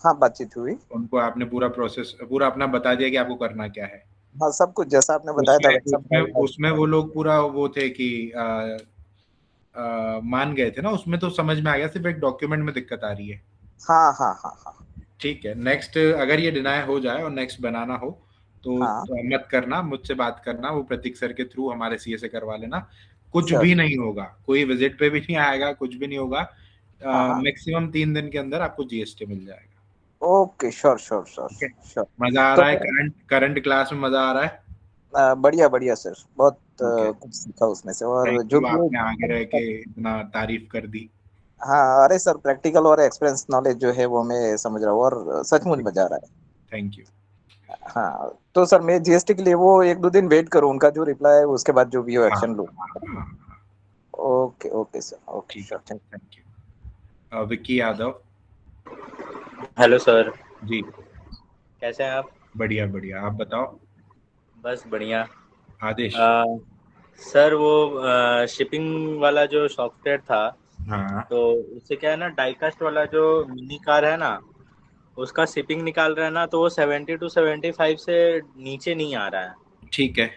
हाँ बातचीत हुई। उनको आपने पूरा प्रोसेस पूरा अपना बता दिया कि आपको करना क्या है? हाँ सब कुछ जैसा आपने बताया था उसमें वैसा उसमें उसमें वो मैं। लोग पूरा वो थे कि मान गए थे ना, उसमें तो समझ में आ गया, सिर्फ एक डॉक्यूमेंट में दिक्कत आ रही है। हाँ हाँ हाँ हाँ ठीक है, नेक्स्ट अगर ये डिनाई हो जाए और नेक्स्ट बनाना हो हाँ तो मत करना, मुझसे बात करना, वो प्रतीक सर के थ्रू हमारे सीए से करवा लेना। कुछ श्योर। भी नहीं होगा, कोई विजिट पे भी नहीं आएगा, कुछ भी नहीं होगा। हाँ हाँ मैक्सिमम 3 दिन के अंदर आपको जीएसटी मिल जाएगा। ओके, श्योर श्योर श्योर ठीक है। श्योर। मजा आ तो रहा है? करंट करंट क्लास में मजा आ रहा है? बढ़िया बढ़िया सर, बहुत ठीक है, कुछ सीखा उसमें से, और थैंक जो यू, भी आपने आगे रह के इतना तारीफ कर दी। हाँ, अरे सर प्रैक्टिकल और एक्सपीरियंस नॉलेज जो है वो मैं समझ रहा हूँ और सचमुच मजा आ रहा है। Thank you. हाँ, तो सर मैं जीएसटी के लिए वो 1-2 दिन वेट करूँ उनका जो रिप्लाई है, उसके बाद जो भी हो हाँ एक्शन लूँ। हाँ हाँ हाँ, ओके, ओके सर, ओके ठीक सर, है, thank thank you. Vicky Yadav hello sir, जी। कैसे हैं आप? बढ़िया बढ़िया, आप बताओ। बस बढ़िया। आदेश। सर वो शिपिंग वाला जो सॉफ्टवेयर था, हाँ तो उससे क्या है ना, डाइकास्ट वाला जो मिनी कार है ना, उसका शिपिंग निकाल रहा है ना, तो वो 70 to 75 से नीचे नहीं आ रहा है। ठीक है।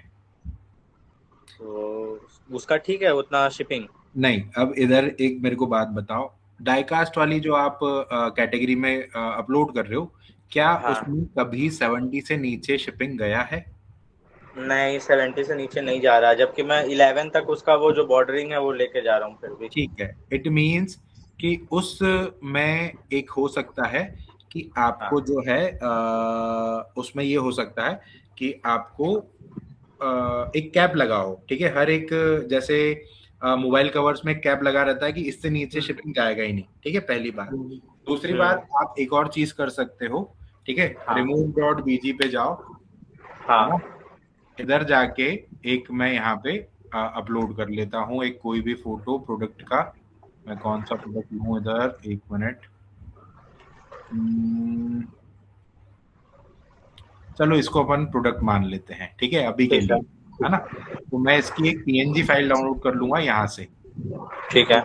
तो उसका ठीक है उतना शिपिंग? नहीं, अब इधर एक मेरे को बात बताओ, डाइकास्ट वाली जो आप कैटेगरी में अपलोड कर रहे हो, क्या हाँ। उसमें कभी 70 से नीचे शिपिंग गया है? नहीं, 70 से नीचे नहीं जा रहा, जबकि मैं 11 तक उसका वो जो बॉर्डरिंग है वो लेके जा रहा हूँ फिर भी। ठीक है, इट मीन्स कि उस में एक हो सकता है कि आपको जो है उसमें ये हो सकता है कि आपको एक कैप लगाओ, ठीक है, हर एक जैसे मोबाइल कवर्स में कैप लगा रहता है कि इससे नीचे शिपिंग जाएगा ही नहीं, ठीक है, पहली बात। दूसरी बात, आप एक और चीज कर सकते हो, ठीक है, remove.bg पे जाओ, हाँ। है ना, इधर जाके एक मैं यहाँ पे अपलोड कर लेता हूँ एक कोई भी फोटो प्रोडक्ट का। मैं कौन सा प्रोडक्ट लूँ इधर, एक मिनट। चलो इसको अपन प्रोडक्ट मान लेते हैं, ठीक है, अभी के लिए, है ना। तो मैं इसकी एक पीएनजी फाइल डाउनलोड कर लूंगा यहाँ से। ठीक है,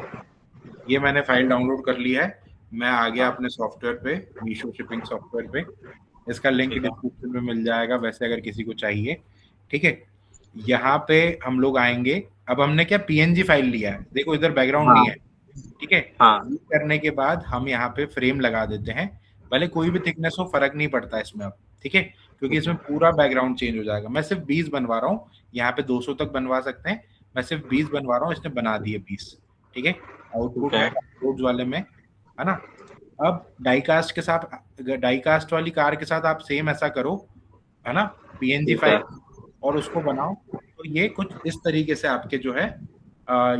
ये मैंने फाइल डाउनलोड कर ली है। मैं आ गया अपने सॉफ्टवेयर पे, मीशो शिपिंग सॉफ्टवेयर पे। इसका लिंक डिस्क्रिप्शन में मिल जाएगा वैसे अगर किसी को चाहिए, ठीक है। यहाँ पे हम लोग आएंगे। अब हमने क्या पीएनजी फाइल लिया है, देखो इधर बैकग्राउंड नहीं है, ठीक है। ये करने के बाद हम यहाँ पे फ्रेम लगा देते हैं, भले कोई भी थिकनेस हो फर्क नहीं पड़ता इसमें अब, ठीक है, क्योंकि इसमें पूरा बैकग्राउंड चेंज हो जाएगा। मैं सिर्फ 20 बनवा रहा हूँ, यहाँ पे 200 तक बनवा सकते हैं, मैं सिर्फ 20 बनवा रहा हूँ, इसने बना दिए 20, ठीक है। आउटपुट आउटपुट वाले में, है ना। अब डाइकास्ट के साथ, डाइकास्ट वाली कार के साथ आप सेम ऐसा करो, है ना, पीएनजी फाइल और उसको बनाओ, तो ये कुछ इस तरीके से आपके जो है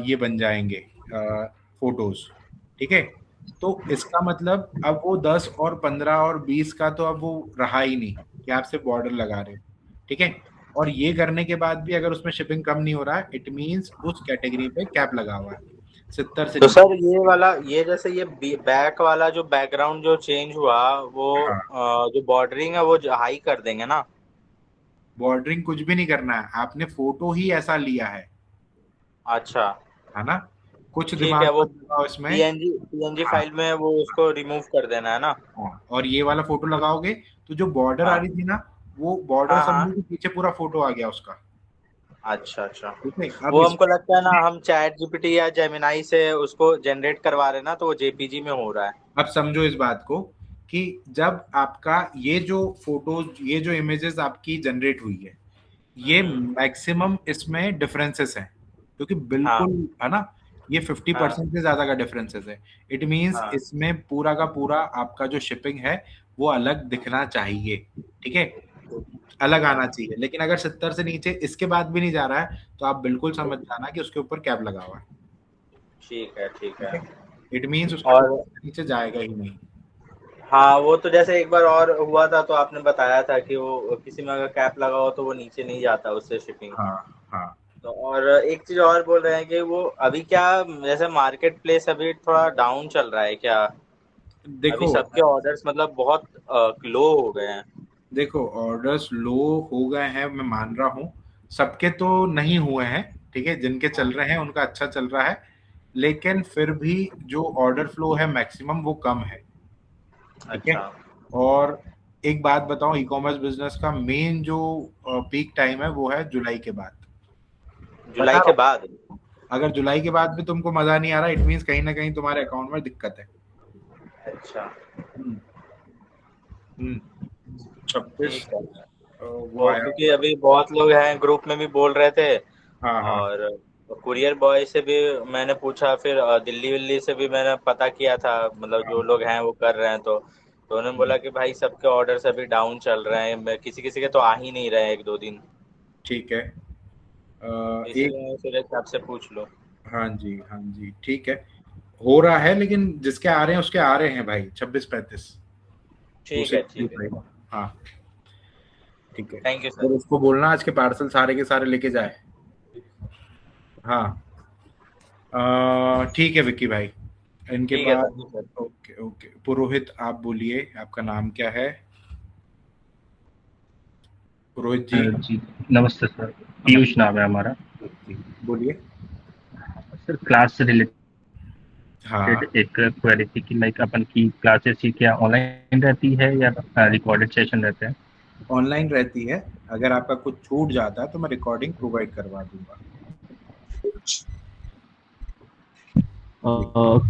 ये बन जाएंगे फोटोज, ठीक है। तो इसका मतलब अब वो 10 और 15 और 20 का तो अब वो रहा ही नहीं कि आप सिर्फ बॉर्डर लगा रहे हो, ठीक है। और ये करने के बाद भी अगर उसमें शिपिंग कम नहीं हो रहा है, इट मीन्स उस कैटेगरी पे कैप लगा हुआ है 70 से। तो सर ये वाला, ये जैसे ये बैक वाला जो बैकग्राउंड जो चेंज हुआ, वो जो बॉर्डरिंग है वो हाई कर देंगे ना? बॉर्डरिंग कुछ भी नहीं करना है, आपने फोटो ही ऐसा लिया है। अच्छा, है ना, कुछ ठीक दिमाग है, वो लगाओ इसमें। पीएनजी फाइल में वो उसको रिमूव कर देना है ना? और ये वाला फोटो लगाओगे तो जो बॉर्डर आ रही थी ना, वो बॉर्डर समझो कि पीछे पूरा फोटो आ गया उसका। अच्छा अच्छा, ठीक है। वो हमको लगता है ना हम चैट जीपीटी या जेमिनाई से उसको जनरेट करवा रहे हैं ना, तो वो जेपीजी में हो रहा है। अब समझो इस बात को कि जब आपका ये जो फोटोज, ये जो इमेजेस आपकी जनरेट हुई है, ये मैक्सिमम इसमें डिफरेंसेस हैं, क्योंकि बिल्कुल, है ना, ये 50% से ज्यादा का डिफरेंसेस है। इट मींस इसमें पूरा का पूरा आपका जो शिपिंग है वो अलग दिखना चाहिए, ठीक है, अलग आना चाहिए। लेकिन अगर 70 से नीचे इसके बाद भी नहीं जा रहा है, तो आप बिल्कुल समझ जाना कि उसके ऊपर कैप लगा हुआ है। ठीक है, ठीक है। इट मींस उसके नीचे जाएगा ही नहीं। हाँ, वो तो जैसे एक बार और हुआ था, तो आपने बताया था कि वो किसी में अगर कैप लगा हो तो वो नीचे नहीं जाता उससे शिपिंग। हाँ। तो और एक चीज और बोल रहे हैं कि वो अभी क्या, जैसे मार्केट प्लेस अभी थोड़ा डाउन चल रहा है क्या? देखो अभी सबके ऑर्डर्स मतलब बहुत लो हो गए हैं। देखो ऑर्डर्स लो हो गए हैं, मैं मान रहा हूँ, सबके तो नहीं हुए हैं, ठीक है, जिनके चल रहे हैं उनका अच्छा चल रहा है, लेकिन फिर भी जो ऑर्डर फ्लो है मैक्सिमम वो कम है, ठीक है। और एक बात बताऊं, ई कॉमर्स बिजनेस का मेन जो पीक टाइम है वो है जुलाई के बाद। जुलाई के बाद? अगर जुलाई के बाद भी तुमको मजा नहीं आ रहा, इट मींस कहीं ना कहीं तुम्हारे अकाउंट में दिक्कत है। अच्छा। 26 वो क्योंकि अभी बहुत लोग हैं ग्रुप में भी बोल रहे थे। और कुरियर बॉय से भी मैंने पूछा, फिर दिल्ली से भी मैंने पता किया था, मतलब जो लोग हैं वो कर रहे हैं, तो उन्होंने बोला कि भाई सबके ऑर्डर्स अभी डाउन चल रहे हैं, किसी के तो आ ही नहीं रहे हैं 1-2 दिन। ठीक है, इसलिए आपसे पूछ लो। हाँ जी, ठीक है, हो रहा है, लेकिन जिसके आ रहे हैं उसके आ रहे हैं भाई 26-35। ठीक है, ठीक है। हाँ ठीक है, थैंक यू और सर। उसको बोलना आज के पार्सल सारे के सारे लेके जाए। हाँ ठीक है विक्की भाई, इनके ठीक है बाद सर। Okay okay. पुरोहित आप बोलिए, आपका नाम क्या है? पुरोहित जी। जी नमस्ते सर, पीयूष नाम है हमारा। जी बोलिए। सर क्लास से रिलेटेड हाँ एक क्वेरी थी कि लाइक अपन की क्लासेस ही क्या ऑनलाइन रहती है या रिकॉर्डेड सेशन रहते हैं? ऑनलाइन रहती है, अगर आपका कुछ छूट जाता है तो मैं रिकॉर्डिंग प्रोवाइड करवा दूंगा।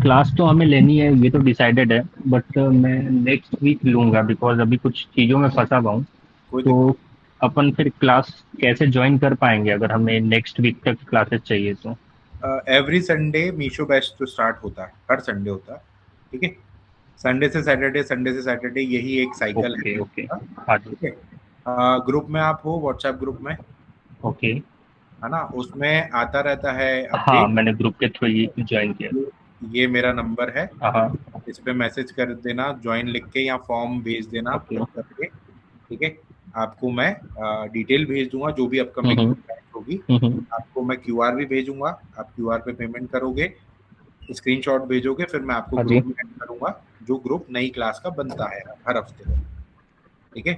क्लास तो हमें लेनी है, ये तो डिसाइडेड है, बट मैं नेक्स्ट वीक लूंगा बिकॉज अभी कुछ चीज़ों में फंसा हुआ हूँ। तो अपन फिर क्लास कैसे ज्वाइन कर पाएंगे अगर हमें नेक्स्ट वीक तक क्लासेस चाहिए तो? एवरी संडे मीशो बैच तो स्टार्ट होता है, हर संडे होता है, ठीक है। संडे से सैटरडे, संडे से सैटरडे, यही एक साइकिल है। ओके ठीक है। ग्रुप में आप हो, व्हाट्सएप ग्रुप में, ओके, है ना, उसमें आता रहता है हाँ अपडेट। मैंने ग्रुप के थ्रू ही ज्वाइन किया। ये मेरा नंबर है, हाँ इस पे मैसेज कर देना, ज्वाइन लिख के, या फॉर्म भेज देना करके, ठीक है। आपको मैं डिटेल भेज दूंगा, जो भी अपकमिंग होगी आपको मैं क्यूआर भी भेजूंगा, आप क्यूआर पे पेमेंट करोगे, स्क्रीनशॉट भेजोगे, फिर मैं आपको हाँ ग्रुप जी। में ऐड करूंगा, जो ग्रुप नई क्लास का बनता है हर हफ्ते, ठीक है।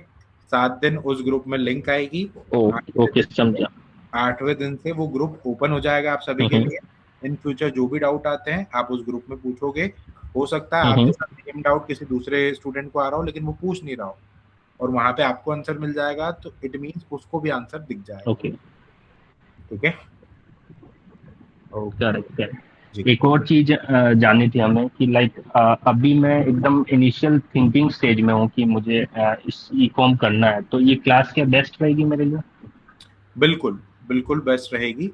7 दिन उस ग्रुप में लिंक आएगी, ओके समझा। 8वें दिन से वो ग्रुप ओपन हो जाएगा आप सभी के लिए। इन फ्यूचर जो भी डाउट आते हैं आप उस ग्रुप में पूछोगे। हो सकता है आपके साथ सेम डाउट किसी दूसरे स्टूडेंट को आ रहा हो, लेकिन वो पूछ नहीं रहा हो, और वहां पे आपको आंसर मिल जाएगा, तो इट मींस उसको भी आंसर दिख जाएगा। ओके ठीक है। करेक्ट। एक और चीज जाननी थी हमें कि लाइक अभी मैं एकदम इनिशियल थिंकिंग स्टेज में हूँ कि मुझे इस ई-कॉम करना है, तो ये क्लास क्या बेस्ट रहेगी मेरे लिए? बिल्कुल बिल्कुल बेस्ट रहेगी,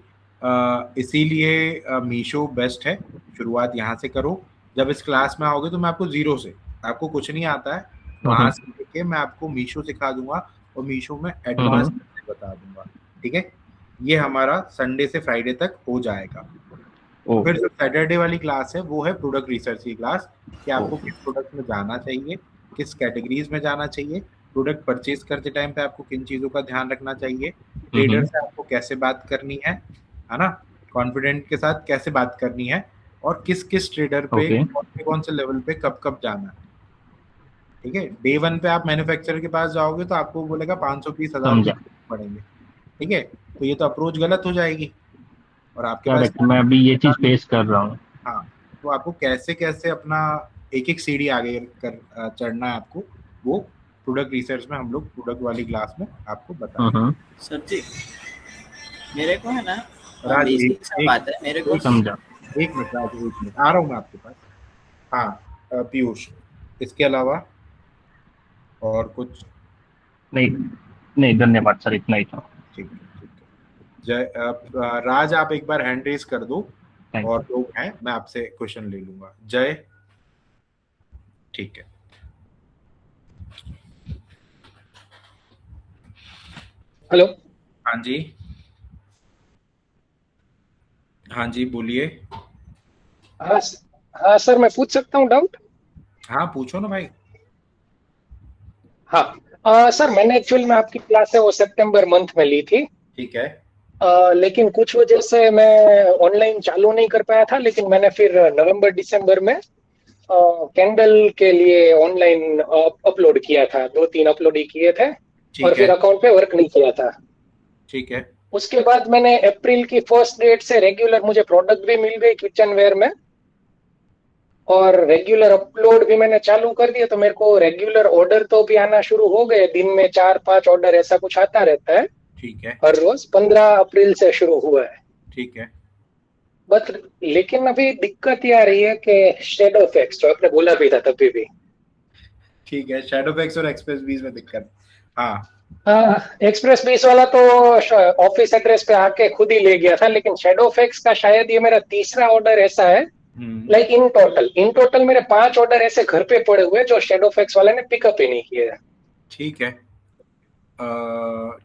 इसीलिए मीशो बेस्ट है। शुरुआत यहाँ से करो। जब इस क्लास में आओगे तो मैं आपको जीरो से, आपको कुछ नहीं आता है, वहां से लेके मैं आपको मीशो सिखा दूंगा, और मीशो में एडवांस बता दूंगा, ठीक है। ये हमारा संडे से फ्राइडे तक हो जाएगा। फिर जो सैटरडे वाली क्लास है वो है प्रोडक्ट रिसर्च की क्लास, कि आपको किस प्रोडक्ट में जाना चाहिए, किस कैटेगरीज में जाना चाहिए, प्रोडक्ट परचेज करते टाइम पे आपको किन चीजों का ध्यान रखना चाहिए, ट्रेडर से आपको कैसे बात करनी है ना, कॉन्फिडेंट के साथ कैसे बात करनी है, और किस किस ट्रेडर पे कौन से लेवल पे कब कब जाना है, ठीक है। डे 1 पे आप मैन्युफैक्चरर के पास जाओगे तो आपको बोलेगा 500 पीस 1000 पड़ेंगे, ठीक है, तो ये तो अप्रोच गलत हो जाएगी, और आपके पास मैं अभी ये चीज फेस कर रहा हूँ। हाँ, तो आपको कैसे कैसे अपना एक एक सीढ़ी आगे कर चढ़ना है आपको, वो प्रोडक्ट रिसर्च में हम लोग प्रोडक्ट वाली क्लास में आपको बताएंगे। सर जी मेरे को है ना राज, बेसिक सा बात है मेरे को। समझा। एक मिनट राज, एक मिनट आ रहा हूँ मैं आपके पास। हाँ पीयूष, इसके अलावा और कुछ नहीं धन्यवाद सर, इतना ही था। ठीक है। जय राज, आप एक बार हैंड रेज कर दो, और लोग हैं, मैं आपसे क्वेश्चन ले लूंगा। जय, ठीक है। हेलो। हाँ जी, हाँ जी बोलिए। हाँ सर, मैं पूछ सकता हूँ डाउट? हाँ पूछो ना भाई। हाँ सर, मैंने एक्चुअल में आपकी क्लास है वो सितंबर मंथ में ली थी, ठीक है। लेकिन कुछ वजह से मैं ऑनलाइन चालू नहीं कर पाया था, लेकिन मैंने फिर नवंबर दिसंबर में कैंडल के लिए ऑनलाइन अपलोड किया था, 2-3 अपलोड ही किए थे, और फिर अकाउंट पे वर्क नहीं किया था। ठीक है। उसके बाद मैंने अप्रैल की 1st डेट से रेगुलर मुझे प्रोडक्ट भी मिल गई किचनवेयर में, और रेगुलर अपलोड भी मैंने चालू कर दिया, तो मेरे को रेगुलर ऑर्डर तो भी आना शुरू हो गए, दिन में 4-5 ऑर्डर ऐसा कुछ आता रहता है। ठीक है। हर रोज 15 अप्रैल से शुरू हुआ है। ठीक है। बट लेकिन अभी दिक्कत ये आ रही है कि शैडो फैक्स, जो आपने बोला भी था तभी भी। ठीक है, शैडो फैक्स और एक्सप्रेस बीस में दिक्कत। हाँ एक्सप्रेस बीस वाला तो ऑफिस एड्रेस पे आके खुद ही ले गया था, लेकिन शैडो फैक्स का शायद ये मेरा तीसरा ऑर्डर ऐसा है। लाइक इन टोटल मेरे 5 ऑर्डर ऐसे घर पे पड़े हुए जो शैडो फैक्स वाले ने पिकअप ही नहीं किए। ठीक है,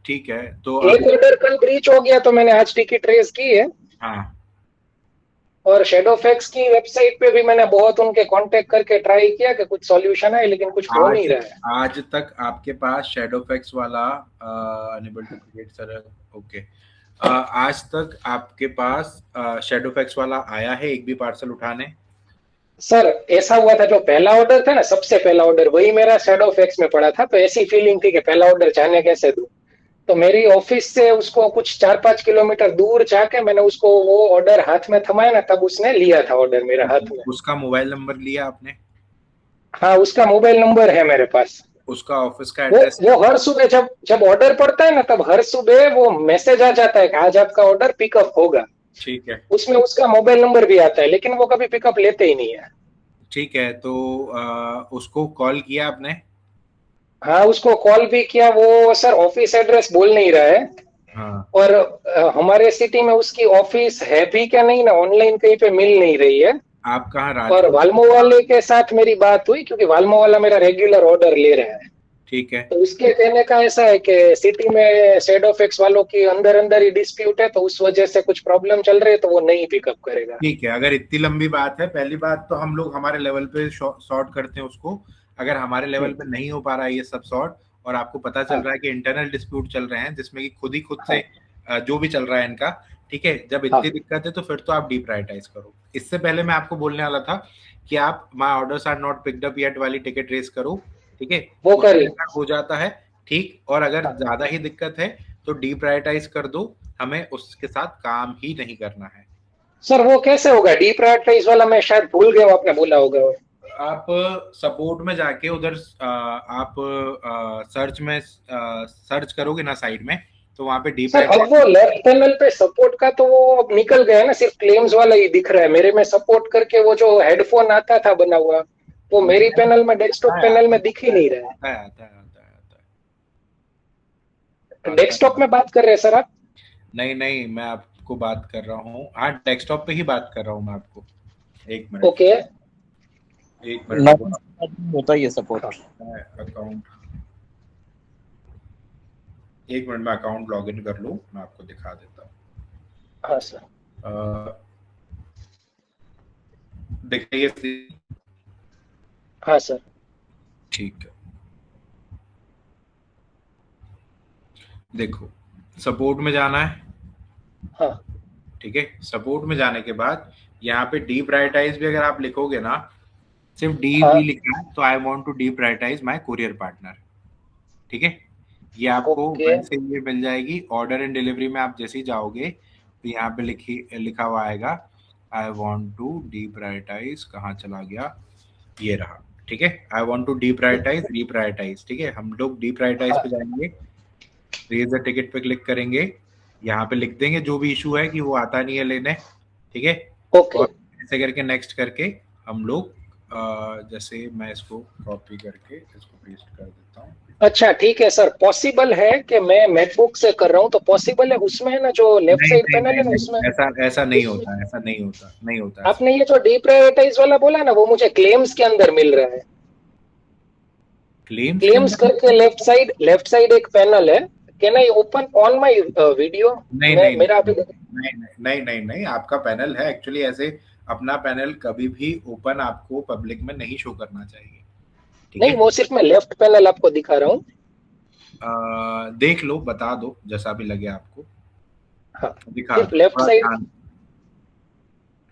ठीक है। तो एक ऑर्डर कल ब्रीच हो गया, तो मैंने आज टिकट रेज की है। हाँ। और शेडोफैक्स की वेबसाइट पे भी मैंने बहुत उनके कांटेक्ट करके ट्राई किया कि कुछ सॉल्यूशन है, लेकिन कुछ हो नहीं रहा है। आज तक आपके पास शेडोफैक्स वाला enable to create sir, okay, आज तक आपके पास शेडोफैक्स वाला आया है एक भी पार्सल उठाने? सर ऐसा हुआ था, जो पहला ऑर्डर था ना, सबसे पहला ऑर्डर वही मेरा शेडोफैक्स में पड़ा था, तो ऐसी फीलिंग थी कि पहला ऑर्डर जाने कैसे दूं। तो मेरी ऑफिस से उसको कुछ 4-5 किलोमीटर दूर जाके मैंने उसको वो ऑर्डर हाथ में थमाया ना, तब उसने लिया था ऑर्डर मेरे हाथ में। उसका मोबाइल नंबर लिया आपने? हाँ, उसका मोबाइल नंबर है मेरे पास। उसका ऑफिस का एड्रेस? वो हर सुबह जब ऑर्डर पड़ता है ना, तब हर सुबह वो मैसेज आ जाता है कि आज आपका ऑर्डर पिकअप होगा। ठीक है। उसमें उसका मोबाइल नंबर भी आता है, लेकिन वो कभी पिकअप लेते ही नहीं है। ठीक है, तो उसको कॉल किया आपने? हाँ, उसको कॉल भी किया, वो सर ऑफिस एड्रेस बोल नहीं रहा है। हाँ। और हमारे सिटी में उसकी ऑफिस है भी क्या नहीं ना, ऑनलाइन कहीं पे मिल नहीं रही है। आप कहाँ? और वाल्मो वाले के साथ मेरी बात हुई, क्योंकि वाल्मो वाला मेरा रेगुलर ऑर्डर ले रहा है। ठीक है। तो उसके कहने का ऐसा है कि सिटी में शेडोफैक्स वालों की अंदर अंदर ही डिस्प्यूट है, तो उस वजह से कुछ प्रॉब्लम चल रही है, तो वो नहीं पिकअप करेगा। ठीक है, अगर इतनी लंबी बात है, पहली बात तो हम लोग हमारे लेवल पे सॉर्ट करते हैं उसको। अगर हमारे लेवल पे नहीं हो पा रहा है ये सब सॉर्ट, और आपको पता चल रहा है कि इंटरनल डिस्प्यूट चल रहे हैं जिसमें कि खुद से जो भी चल रहा है इनका, ठीक है, जब इतनी दिक्कत है तो फिर तो आप डीप्रायोरिटाइज करो। इससे पहले मैं आपको बोलने वाला था कि आप my orders are not picked up yet वाली टिकट रेस करो, ठीक है, वो करिए, हो जाता है ठीक। और अगर ज्यादा ही दिक्कत है तो डीप्रायोरिटाइज कर दो, हमें उसके साथ काम ही नहीं करना है। सर वो कैसे होगा डीप्रायोरिटाइज वाला? मैं शायद भूल गया, आपने बोला होगा। आप सपोर्ट में जाके उधर आप सर्च में सर्च करोगे ना साइड में, तो वहां पे सर अब वो लेफ्ट पैनल पे सपोर्ट का तो वो अब निकल गया है ना, सिर्फ क्लेम्स वाला ही दिख रहा है मेरे में। सपोर्ट करके वो जो हेडफोन आता था बना हुआ, वो मेरी पैनल में, डेस्कटॉप पैनल में दिख ही नहीं रहा है। डेस्कटॉप में बात कर रहे हैं सर आप? नहीं, मैं आपको बात कर रहा हूँ, हाँ डेस्कटॉप पे ही बात कर रहा हूँ मैं आपको। एक मिनट। ओके, एक मिनट होता ही है सपोर्ट। अकाउंट, एक मिनट में अकाउंट लॉग इन कर लूँ, मैं आपको दिखा देता हूँ। हाँ सर। देखिए। हाँ सर। ठीक है, देखो सपोर्ट में जाना है। हाँ। ठीक है, सपोर्ट में जाने के बाद यहाँ पे डीप्रायोरिटाइज भी अगर आप लिखोगे ना, सिर्फ डी भी लिखना है, तो I want to deprioritize my courier partner, ठीक है, ये आपको वैसे ये मिल जाएगी। ऑर्डर एंड डिलीवरी में आप जैसे ही जाओगे तो यहाँ पे लिखा हुआ आएगा आई वांट टू डीप्रायोरिटाइज, कहाँ चला गया, ये रहा, ठीक है, आई वांट टू डीप्रायोरिटाइज, ठीक है। हम लोग डीप्रायोरिटाइज पे जाएंगे, रेज द टिकट पे क्लिक करेंगे, यहाँ पे लिख देंगे जो भी इशू है कि वो आता नहीं है लेने, ठीक है। और ऐसे करके नेक्स्ट करके हम लोग जैसे मैं इसको कॉपी करके इसको पेस्ट कर देता हूँ। अच्छा ठीक है सर, पॉसिबल है कि मैं मैकबुक से कर रहा हूँ, तो पॉसिबल है उसमें है ना जो लेफ्ट साइड पैनल है ना, उसमें ऐसा नहीं होता, ऐसा नहीं होता। आपने ये जो डीप्रायोरिटाइज वाला बोला ना, वो मुझे क्लेम्स के अंदर मिल रहा है। क्लेम्स करके लेफ्ट साइड एक पैनल है। Can I open on my video? नहीं, आपका पैनल है एक्चुअली ऐसे। अपना पैनल कभी भी ओपन आपको पब्लिक में नहीं शो करना चाहिए, नहीं, वो सिर्फ मैं लेफ्ट पैनल आपको दिखा रहा हूँ। देख लो, बता दो जैसा भी लगे आपको। हाँ, दिखा सिर्फ left side.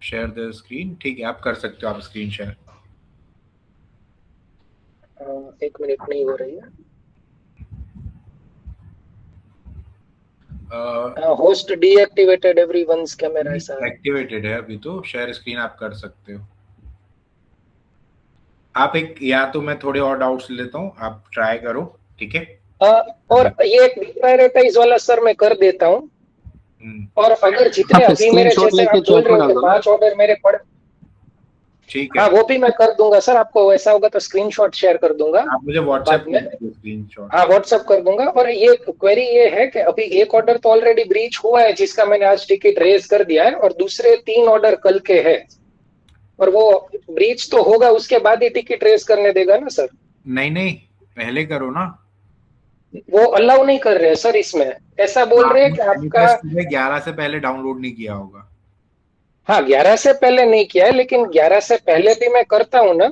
Share the screen, ठीक है, आप कर सकते हो, आप स्क्रीन शेयर। एक मिनट, नहीं हो रही है। होस्ट डीएक्टिवेटेड एवरीवन्स कैमरा, ऐसा एक्टिवेटेड है अभी तो। शेयर स्क्रीन आप कर सकते हो। आप एक, या तो मैं थोड़े और डाउट्स लेता हूँ, आप ट्राई करो, ठीक है। और ये डीप्रायोरिटाइज वाला सर मैं कर देता हूँ। और अगर जितने अभी मेरे जैसे आप बोल रहे हो 5 ऑर्डर मेरे पड़े, ठीक है, हाँ वो भी मैं कर दूंगा सर। आपको ऐसा होगा तो स्क्रीनशॉट शेयर कर दूंगा, आप मुझे व्हाट्सएप में स्क्रीनशॉट। हाँ व्हाट्सएप कर दूंगा। और ये क्वेरी ये है कि अभी एक ऑर्डर तो ऑलरेडी ब्रीच हुआ है, जिसका मैंने आज टिकट रेज कर दिया है, और दूसरे 3 ऑर्डर कल के हैं, और वो ब्रीच तो होगा उसके बाद ही टिकट रेज करने देगा ना सर? नहीं, पहले करो ना। वो अलाउ नहीं कर रहे हैं सर इसमें, ऐसा बोल रहे हैं कि आपका 11 से पहले डाउनलोड नहीं किया होगा। हाँ 11 से पहले नहीं किया है, लेकिन 11 से पहले भी मैं करता हूँ ना,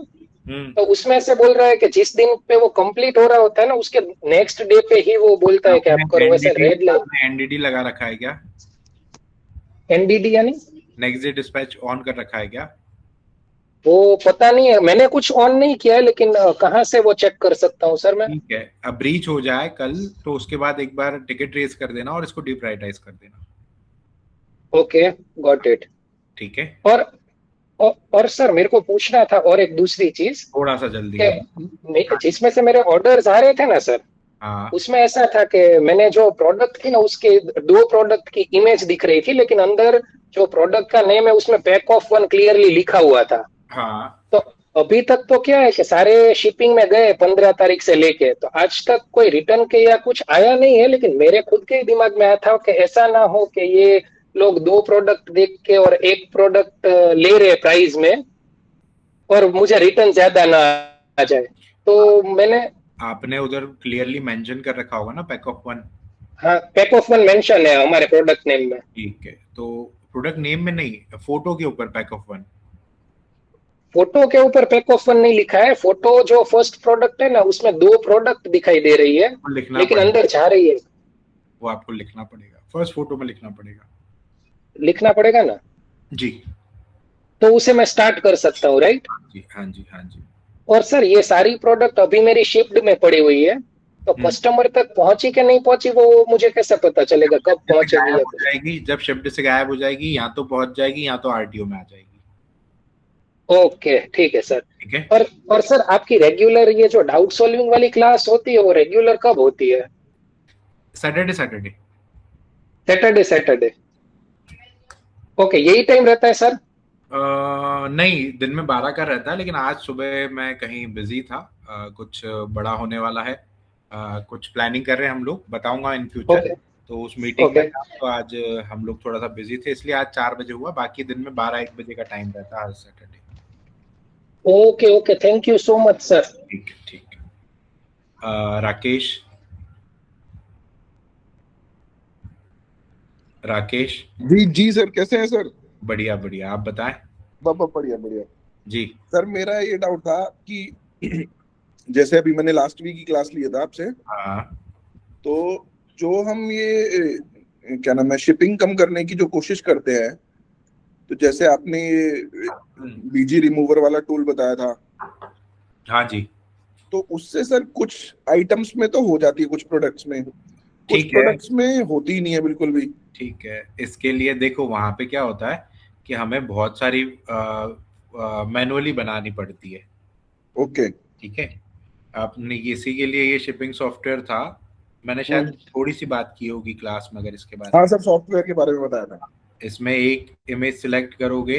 तो उसमें से बोल रहा है कि जिस दिन पे वो कंप्लीट हो रहा होता है ना, उसके नेक्स्ट डे पे ही वो बोलता है कि आप करो। वैसे रेड लाइट एनडीडी लगा रखा है क्या? एनडीडी यानी नेक्स्ट डे डिस्पैच ऑन कर रखा है क्या? वो पता नहीं है, मैंने कुछ ऑन नहीं किया है, लेकिन कहाँ से वो चेक कर सकता हूँ सर मैं? ठीक है, अब ब्रीच हो जाए कल तो उसके बाद एक बार टिकट रेज कर देना और इसको डिप्रायोरिटाइज कर देना। Okay, got it. ठीक है। और सर मेरे को पूछना था और एक दूसरी चीज, थोड़ा सा जल्दी जिसमें से मेरे ऑर्डर्स आ रहे थे ना सर, हाँ। उसमें ऐसा था कि मैंने जो प्रोडक्ट थी ना, उसके 2 प्रोडक्ट की इमेज दिख रही थी, लेकिन अंदर जो प्रोडक्ट का नेम है उसमें पैक ऑफ 1 क्लियरली लिखा हुआ था। हाँ। तो अभी तक तो क्या है कि सारे शिपिंग में गए 15 तारीख से लेके, तो आज तक कोई रिटर्न के या कुछ आया नहीं है, लेकिन मेरे खुद के दिमाग में आया था कि ऐसा ना हो कि ये लोग 2 प्रोडक्ट देख के और 1 प्रोडक्ट ले रहे प्राइस में और मुझे रिटर्न ज्यादा ना आ जाए। तो मैंने आपने उधर क्लियरली मेंशन कर रखा होगा ना पैक ऑफ 1? हाँ, पैक ऑफ 1 मेंशन है हमारे प्रोडक्ट नेम में। ठीक है, तो प्रोडक्ट नेम में नहीं, फोटो के ऊपर पैक ऑफ 1। फोटो के ऊपर पैक ऑफ 1 नहीं लिखा है। फोटो जो फर्स्ट प्रोडक्ट है ना, उसमें 2 प्रोडक्ट दिखाई दे रही है, लेकिन अंदर जा रही है। वो आपको लिखना पड़ेगा, फर्स्ट फोटो में लिखना पड़ेगा। लिखना पड़ेगा ना जी। तो उसे मैं स्टार्ट कर सकता हूँ, राइट? जी हाँ जी, हाँ जी। और सर ये सारी प्रोडक्ट अभी मेरी शिफ्ट में पड़ी हुई है, तो कस्टमर तक पहुंची कि नहीं पहुंची वो मुझे कैसे पता चलेगा कब पहुंचेगी? हो जाएगी जब शिफ्ट से गायब हो जाएगी, या तो पहुंच जाएगी या तो आरटीओ में आ जाएगी। ओके, ठीक है सर। ठीक है। और सर आपकी रेगुलर ये जो डाउट सॉल्विंग वाली क्लास होती है, वो रेगुलर कब होती है? सैटरडे। सैटरडे। ओके, यही टाइम रहता है सर? नहीं, दिन में 12 का रहता है, लेकिन आज सुबह मैं कहीं बिजी था, कुछ बड़ा होने वाला है, कुछ प्लानिंग कर रहे हैं हम लोग, बताऊंगा इन फ्यूचर। तो उस मीटिंग में तो आज हम लोग थोड़ा सा बिजी थे, इसलिए आज 4 बजे हुआ। बाकी दिन में 12-1 बजे का टाइम रहता है हर Saturday. Okay, thank you so much sir. ठीक। राकेश जी सर, कैसे हैं सर? बढ़िया, आप बताएं। बढ़िया जी सर। मेरा ये डाउट था कि जैसे अभी मैंने लास्ट वीक की क्लास लिया था आपसे, हाँ। तो जो हम ये क्या नाम है, शिपिंग कम करने की जो कोशिश करते हैं, तो जैसे आपने ये बीजी रिमूवर वाला टूल बताया था। हाँ जी। तो उससे सर कुछ आइटम्स में तो हो जाती है, कुछ प्रोडक्ट्स में, कुछ प्रोडक्ट्स में होती ही नहीं है बिल्कुल भी। ठीक है, इसके लिए देखो वहां पे क्या होता है कि हमें बहुत सारी मैनुअली बनानी पड़ती है। ओके। ठीक है, आपने इसी के लिए ये शिपिंग सॉफ्टवेयर था, मैंने शायद थोड़ी सी बात की होगी क्लास में अगर इसके बारे में। हाँ सर, सॉफ्टवेयर के बारे में बताया था। इसमें एक इमेज सिलेक्ट करोगे,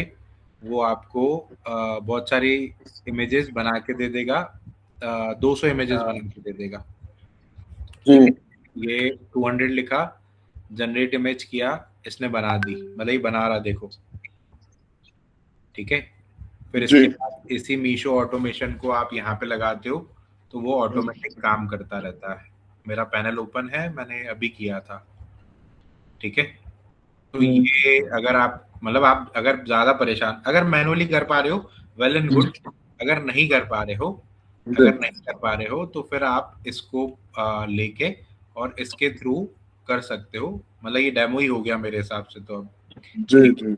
वो आपको बहुत सारी इमेजेस बना के दे देगा, 200 इमेजेस बना के दे देगा। ये 200 लिखा, जनरेट इमेज किया, इसने बना दी, मतलब ही बना रहा, देखो। ठीक है, फिर इसके बाद इसी मीशो ऑटोमेशन को आप यहाँ पे लगाते हो तो वो ऑटोमेटिक काम करता रहता है। मेरा पैनल ओपन है, मैंने अभी किया था। ठीक है, तो ये अगर आप मतलब आप अगर ज्यादा परेशान, अगर मैनुअली कर पा रहे हो वेल एंड गुड, अगर नहीं कर पा रहे हो तो फिर आप इसको लेके और इसके थ्रू कर सकते हो। मतलब ये डेमो ही हो गया मेरे हिसाब से, तो अब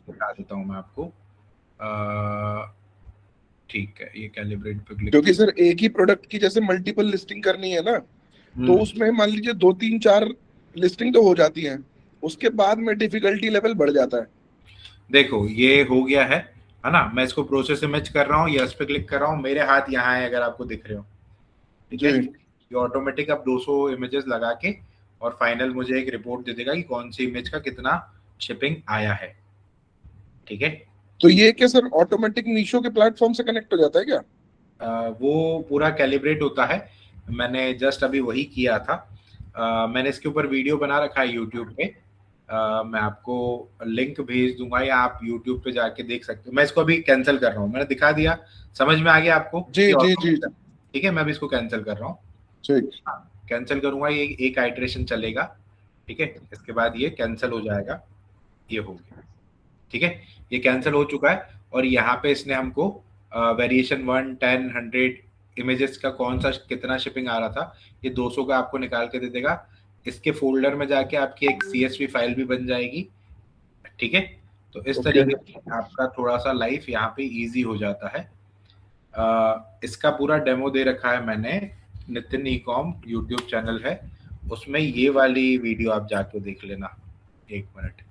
बता देता हूँ मैं आपको। ठीक है, ये कैलिब्रेट पे क्लिक, क्योंकि सर एक ही प्रोडक्ट की जैसे मल्टीपल लिस्टिंग करनी है ना, तो उसमें मान लीजिए 2, 3, 4 लिस्टिंग तो हो जाती है, उसके बाद में डिफिकल्टी लेवल बढ़ जाता है। देखो ये हो गया है ना, मैं इसको प्रोसेस इमेज कर रहा हूँ, यस पे क्लिक कर रहा हूँ, मेरे हाथ यहाँ है अगर आपको दिख रहे हो। ठीक है, ये ऑटोमेटिक अब 200 इमेजेस लगा के और फाइनल मुझे एक रिपोर्ट दे देगा कि कौन सी इमेज का कितना शिपिंग आया है। ठीक है, तो ये क्या सर ऑटोमेटिक मीशो के प्लेटफॉर्म से कनेक्ट हो जाता है क्या? वो पूरा कैलिब्रेट होता है, मैंने जस्ट अभी वही किया था। मैंने इसके ऊपर वीडियो बना रखा है यूट्यूब पे, मैं आपको लिंक भेज दूंगा या आप यूट्यूब पे जाके देख सकते हो। मैं इसको अभी कैंसिल कर रहा हूँ, मैंने दिखा दिया, समझ में आ गया आपको? जी। ठीक है, मैं अभी इसको कैंसिल कर रहा हूँ। ठीक, कैंसिल करूंगा, ये एक आइटरेशन चलेगा। ठीक है, इसके बाद ये कैंसिल हो जाएगा, ये हो गया। ठीक है, ये कैंसिल हो चुका है। और यहाँ पे इसने हमको वेरिएशन 1, 10, 100 इमेजेस का कौन सा कितना शिपिंग आ रहा था, ये 200 का आपको निकाल के दे देगा। इसके फोल्डर में जाके आपकी एक CSV फाइल भी बन जाएगी। ठीक है, तो इस तरीके से आपका थोड़ा सा लाइफ यहाँ पे इजी हो जाता है। इसका पूरा डेमो दे रखा है मैंने, नितिन ई-कॉम यूट्यूब चैनल है, उसमें ये वाली वीडियो आप जाके देख लेना। 1 मिनट,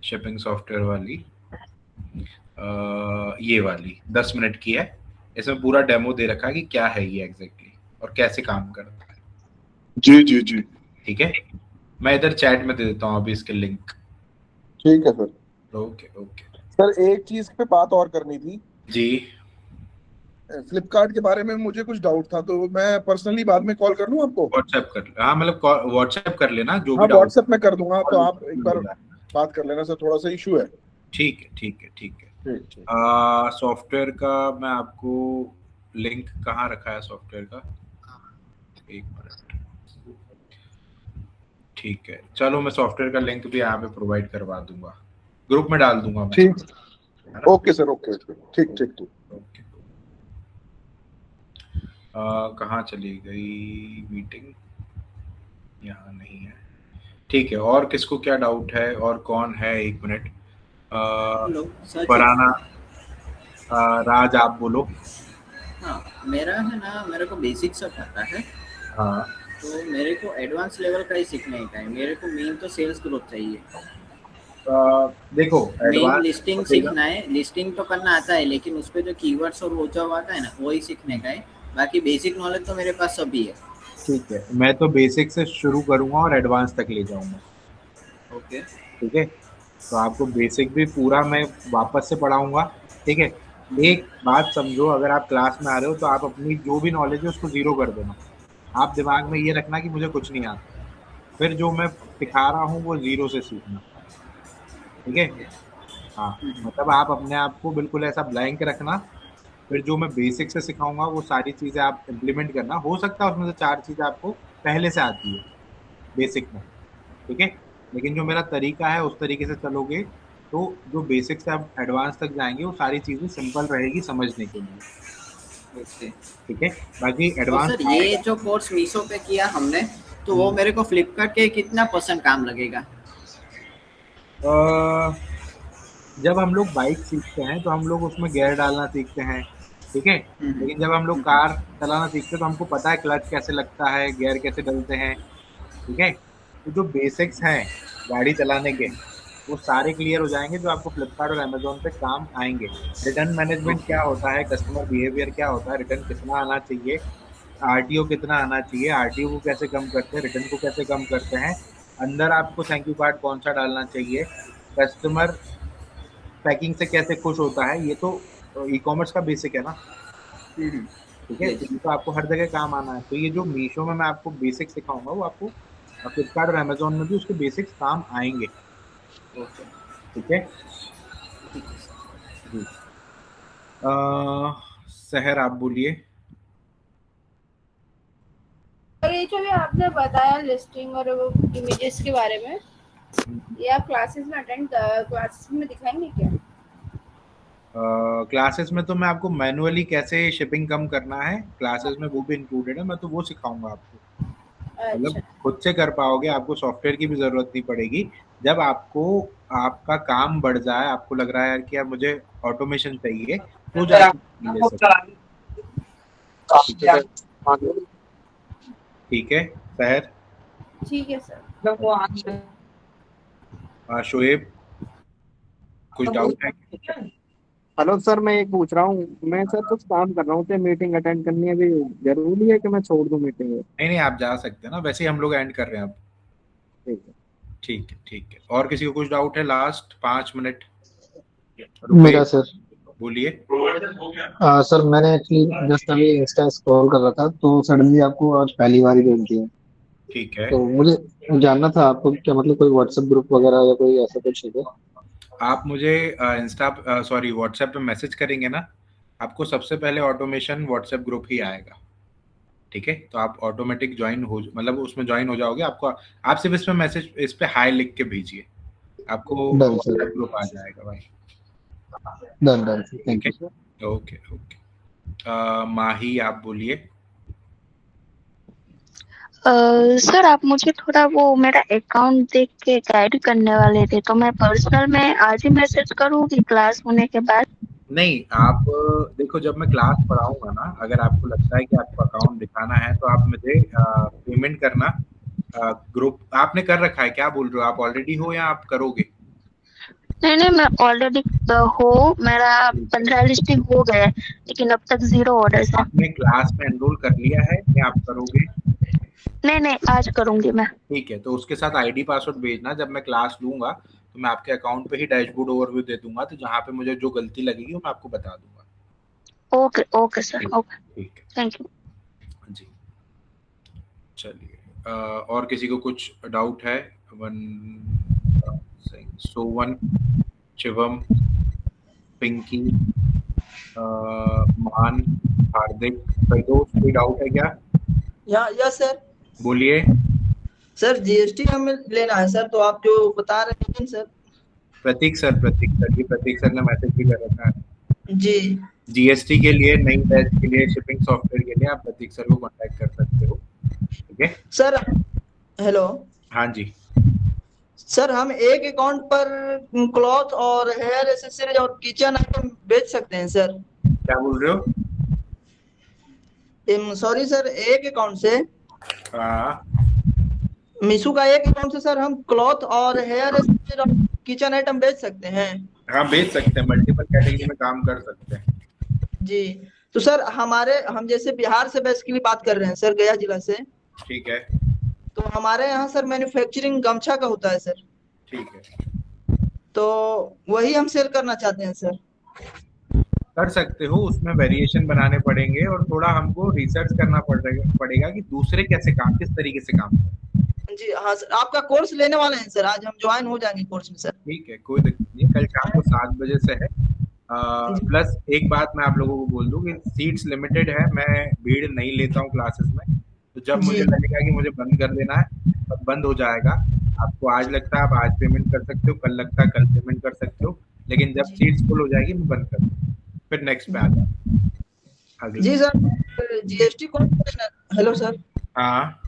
शिपिंग सॉफ्टवेयर वाली, ये वाली 10 मिनट की है। इसमें पूरा डेमो दे रखा है कि क्या है ये एग्जैक्टली और कैसे काम करता है। जी जी जी, ठीक है, मैं इधर चैट में दे देता हूँ अभी इसके लिंक। ठीक है सर। ओके ओके सर एक चीज पे बात और करनी थी जी। फ्लिपकार्ट के बारे में मुझे कुछ डाउट था, तो मैं पर्सनली बाद में कॉल कर लूं आपको? व्हाट्सएप कर, हाँ मतलब व्हाट्सएप कर लेना जो हाँ भी डाउट। व्हाट्सएप में कर दूंगा, तो आप एक बार बात कर लेना सर, थोड़ा सा इशू है। ठीक है ठीक है ठीक है। ठीक। सॉफ्टवेयर का मैं आपको लिंक कहाँ रखा है सॉफ्टवेयर का, 1 मिनट। ठीक है, चलो मैं सॉफ्टवेयर का लिंक भी यहाँ पे प्रोवाइड करवा दूंगा, ग्रुप में डाल दूंगा मैं। ठीक, ओके सर, ओके, ठीक ठीक ठीक। कहाँ चली गई मीटिंग, यहाँ नहीं है। ठीक है, और किसको क्या डाउट है और कौन है? 1 मिनट। फरहाना, राज आप बोलो। हाँ, मेरा है ना, मेरे को बेसिक सब पता है। हाँ, तो मेरे को एडवांस लेवल का ही सीखने का है। मेरे को मेन तो सेल्स ग्रोथ चाहिए। देखो मेन लिस्टिंग सीखना है, लिस्टिंग तो करना आता है, लेकिन उस पे जो कीवर्ड्स और वो जो आता है ना, वही सीखने का है। बाकी बेसिक नॉलेज तो मेरे पास सभी है। ठीक है, मैं तो बेसिक से शुरू करूंगा और एडवांस तक ले जाऊंगा। ओके, ठीक है, तो आपको बेसिक भी पूरा मैं वापस से पढ़ाऊंगा। ठीक है, एक बात समझो, अगर आप क्लास में आ रहे हो तो आप अपनी जो भी नॉलेज है उसको 0 कर देना। आप दिमाग में ये रखना कि मुझे कुछ नहीं आता, फिर जो मैं सिखा रहा हूँ वो 0 से सीखना। ठीक है, हाँ, मतलब आप अपने आप को बिल्कुल ऐसा ब्लैंक रखना, फिर जो मैं बेसिक से सिखाऊंगा वो सारी चीज़ें आप इम्प्लीमेंट करना। हो सकता है उसमें से 4 चीज़ें आपको पहले से आती है बेसिक में। ठीक है, लेकिन जो मेरा तरीका है उस तरीके से चलोगे तो जो बेसिक से आप एडवांस तक जाएंगे वो सारी चीज़ें सिंपल रहेगी समझने के लिए। ओके, ठीक है, बाकी तो एडवांस सर ये जो कोर्स मीशो पे किया हमने, तो वो मेरे को फ्लिपकार्ट के कितना % काम लगेगा? जब हम लोग बाइक सीखते हैं तो हम लोग उसमें गियर डालना सीखते हैं। ठीक है, लेकिन जब हम लोग कार चलाना सीखते हैं तो हमको पता है क्लच कैसे लगता है, गियर कैसे डलते हैं। ठीक है, तो जो बेसिक्स हैं गाड़ी चलाने के वो सारे क्लियर हो जाएंगे, जो आपको फ्लिपकार्ट और अमेजोन पे काम आएंगे। रिटर्न मैनेजमेंट क्या होता है, कस्टमर बिहेवियर क्या होता है, रिटर्न कितना आना चाहिए, RTO कितना आना चाहिए, RTO को कैसे कम करते हैं, रिटर्न को कैसे कम करते हैं, अंदर आपको थैंक यू कार्ड कौन सा डालना चाहिए, कस्टमर पैकिंग से कैसे खुश होता है, ये तो ई-कॉमर्स का बेसिक है ना। ठीक है, तो ये तो आपको हर जगह काम आना है। तो ये जो मीशो में मैं आपको बेसिक सिखाऊंगा वो आपको फ्लिपकार्ट और अमेजोन में भी उसके बेसिक्स काम आएंगे। ठीक है जी। सहर आप बोलिए। और ये जो भी आपने बताया लिस्टिंग और वो इमेजेस के बारे में, ये आप क्लासेस में दिखाएंगे क्या? क्लासेस में तो मैं आपको मैनुअली कैसे शिपिंग कम करना है क्लासेस में वो भी इंक्लूडेड है, मैं तो वो सिखाऊंगा आपको। मतलब खुद से कर पाओगे, आपको सॉफ्टवेयर की भी जरूरत नहीं पड़ेगी। जब आपको आपका काम बढ़ जाए, आपको लग रहा है कि अब मुझे ऑटोमेशन चाहिए, तो जाके ले सकते। ठीक है सहर। ठीक है सर। शोएब कुछ डाउट है? हेलो सर, मैं एक पूछ रहा हूँ, मैं सर कुछ काम कर रहा हूँ, मीटिंग अटेंड करनी है, अभी जरूरी है कि मैं छोड़ दूँ मीटिंग? नहीं, आप जा सकते हैं ना, वैसे ही हम लोग एंड कर रहे हैं अब। ठीक है, और किसी को कुछ डाउट है? लास्ट 5 मिनट मेरा सर। बोलिए। सर मैंने एक्चुअली जस्ट अभी इंस्टा स्क्रॉल कर रहा था तो सडनली आपको आज पहली बार ही देख दिया। ठीक है, तो मुझे जानना था आपको क्या मतलब कोई व्हाट्सएप ग्रुप वगैरह या कोई ऐसा कुछ है क्या? आप मुझे व्हाट्सएप पे मैसेज करेंगे ना, आपको सबसे पहले ऑटोमेशन व्हाट्सएप ग्रुप ही आएगा। ठीक है, तो आप ऑटोमेटिक ज्वाइन हो, मतलब उसमें ज्वाइन हो जाओगे। आपको आप सिर्फ इस पे मैसेज, इस पे हाई लिख के भेजिए। आपको डन सर, ग्रुप आ जाएगा भाई। Done done sir, thank you sir. Okay okay. Mahi आप बोलिए। सर आप मुझे थोड़ा वो मेरा अकाउंट देख के गाइड करने वाले थे, तो मैं पर्सनल में आज ही मैसेज करूँगी क्लास होने के बाद? नहीं, आप देखो, जब मैं क्लास पढ़ाऊंगा ना, अगर आपको लगता है कि आपको अकाउंट दिखाना है तो आप मुझे पेमेंट करना। ग्रुप आपने कर रखा है, क्या बोल रहे हो, आप ऑलरेडी हो या आप करोगे? नहीं, मैं ऑलरेडी हो, मेरा 15 लिस्टिंग हो गया है, लेकिन अब तक 0 ऑर्डर है। आपने क्लास में एनरोल कर लिया है या आप करोगे? नहीं, आज करूंगी मैं। ठीक है, तो उसके साथ आईडी पासवर्ड भेजना। जब मैं क्लास लूंगा तो मैं आपके अकाउंट पे ही डैशबोर्ड ओवरव्यू दे दूंगा, तो जहाँ पे मुझे जो गलती लगेगी वो मैं आपको बता दूंगा। ओके सर, ओके, ठीक है, थैंक यू जी। चलिए, और किसी को कुछ डाउट है? सोवन, शिवम, पिंकी, मान, हार्दिक, कोई डाउट है क्या? या सर बोलिए। सर जीएसटी हमें लेना है सर, तो आप जो बता रहे हैं सर। प्रतीक सर ये प्रतीक सर ने मैसेज भी कर रखा है जी। जीएसटी के लिए, नई बैच के लिए, शिपिंग सॉफ्टवेयर के लिए आप प्रतीक सर को कांटेक्ट कर सकते हो। ठीक है सर। हेलो। हाँ जी सर, हम एक अकाउंट पर क्लॉथ और हेयर एक्सेसरीज और किचन आइटम बेच सकते हैं सर? क्या बोल रहे हो? सॉरी सर, एक अकाउंट से, मीशो का एक अकाउंट से सर हम क्लॉथ और हेयर एक्सेसरीज और किचन आइटम बेच सकते हैं? हाँ, बेच सकते हैं, मल्टीपल कैटेगरी में काम कर सकते हैं जी। तो सर हम जैसे बिहार से बेसिकली बात कर रहे हैं सर, गया जिला से। ठीक है। तो हमारे यहाँ सर मैन्युफैक्चरिंग गमछा का होता है सर। ठीक है। तो वही हम सेल करना चाहते हैं सर। कर सकते हो, उसमें वेरिएशन बनाने पड़ेंगे और थोड़ा हमको रिसर्च करना पड़ेगा कि दूसरे किस तरीके से काम करते हैं। जी हाँ सर, आपका कोर्स लेने वाले हैं सर, आज हम ज्वाइन हो जाएंगे कोर्स में सर। ठीक है, कोई दिक्कत नहीं, कल शाम को 7 बजे से है। प्लस एक बात मैं आप लोगों को बोल दूं कि सीट्स लिमिटेड है, मैं भीड़ नहीं लेता हूँ क्लासेस में, तो जब मुझे लगेगा कि मुझे बंद कर देना है तब बंद हो जाएगा। आपको आज लगता है आप आज पेमेंट कर सकते हो, कल लगता है कल पेमेंट कर सकते हो, लेकिन जब सीट्स फुल हो जाएगी मैं बंद कर दूंगा, फिर नेक्स्ट पे आ जाए। जी सर, जीएसटी कौन सा लेना? Hello sir. हाँ,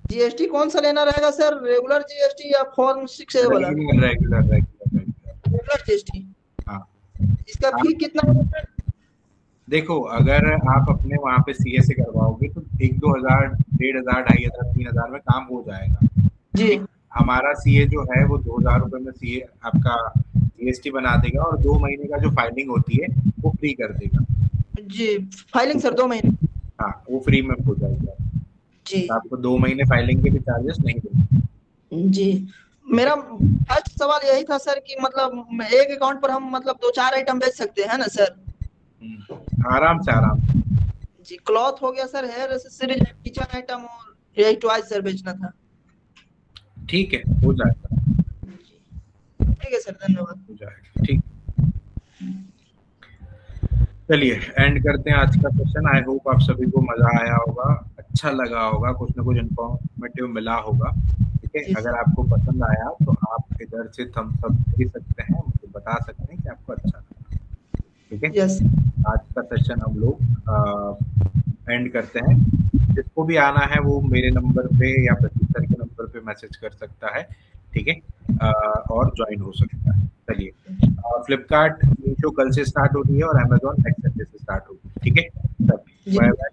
जीएसटी कौन सा लेना रहेगा सर, रेगुलर जीएसटी या फॉर्म 6A वाला? Regular GST. हाँ। इसका फी कितना होगा? देखो, अगर आप अपने वहाँ पे सीए से करवाओगे तो 1-2 हजार, 1,500, 2,500, 3,000 में काम हो जाएगा जी। हमारा सीए जो है वो 2,000 रुपए में सीए आपका जीएसटी बना देगा और 2 महीने का जो फाइलिंग होती है वो फ्री कर देगा। जी, फाइलिंग सर 2 महीने? हाँ, वो फ्री में हो जाएगा जी। तो आपको 2 महीने फाइलिंग के भी चार्जेस नहीं देंगे। जी, मेरा फर्स्ट सवाल यही था सर कि मतलब एक अकाउंट पर हम मतलब 2-4 आइटम बेच सकते हैं ना सर? आराम से जी। क्लॉथ हो गया sir, hair accessories, kitchen item और यही टॉयज सर बेचना था। ठीक है, हो जाएगा। ठीक है सर, धन्यवाद। हो जाएगा, ठीक। चलिए एंड करते हैं आज का सेशन। आई होप आप सभी को मजा आया होगा, अच्छा लगा होगा, कुछ ना कुछ इन्फॉर्मेटिव मिला होगा। ठीक है, अगर आपको पसंद आया तो आप इधर से थम्स अप दे सकते हैं, मुझे बता सकते हैं कि आपको अच्छा लगा। ठीक है, यस। आज का सेशन हम लोग एंड करते हैं। जिसको भी आना है वो मेरे नंबर पे या प्रतीक सर के नंबर पे मैसेज कर सकता है। ठीक है, और ज्वाइन हो सकता है। चलिए, फ्लिपकार्ट मीशो कल से स्टार्ट हो रही है और अमेजोन नेक्स्ट संडे से स्टार्ट होगी। ठीक है, बाय बाय।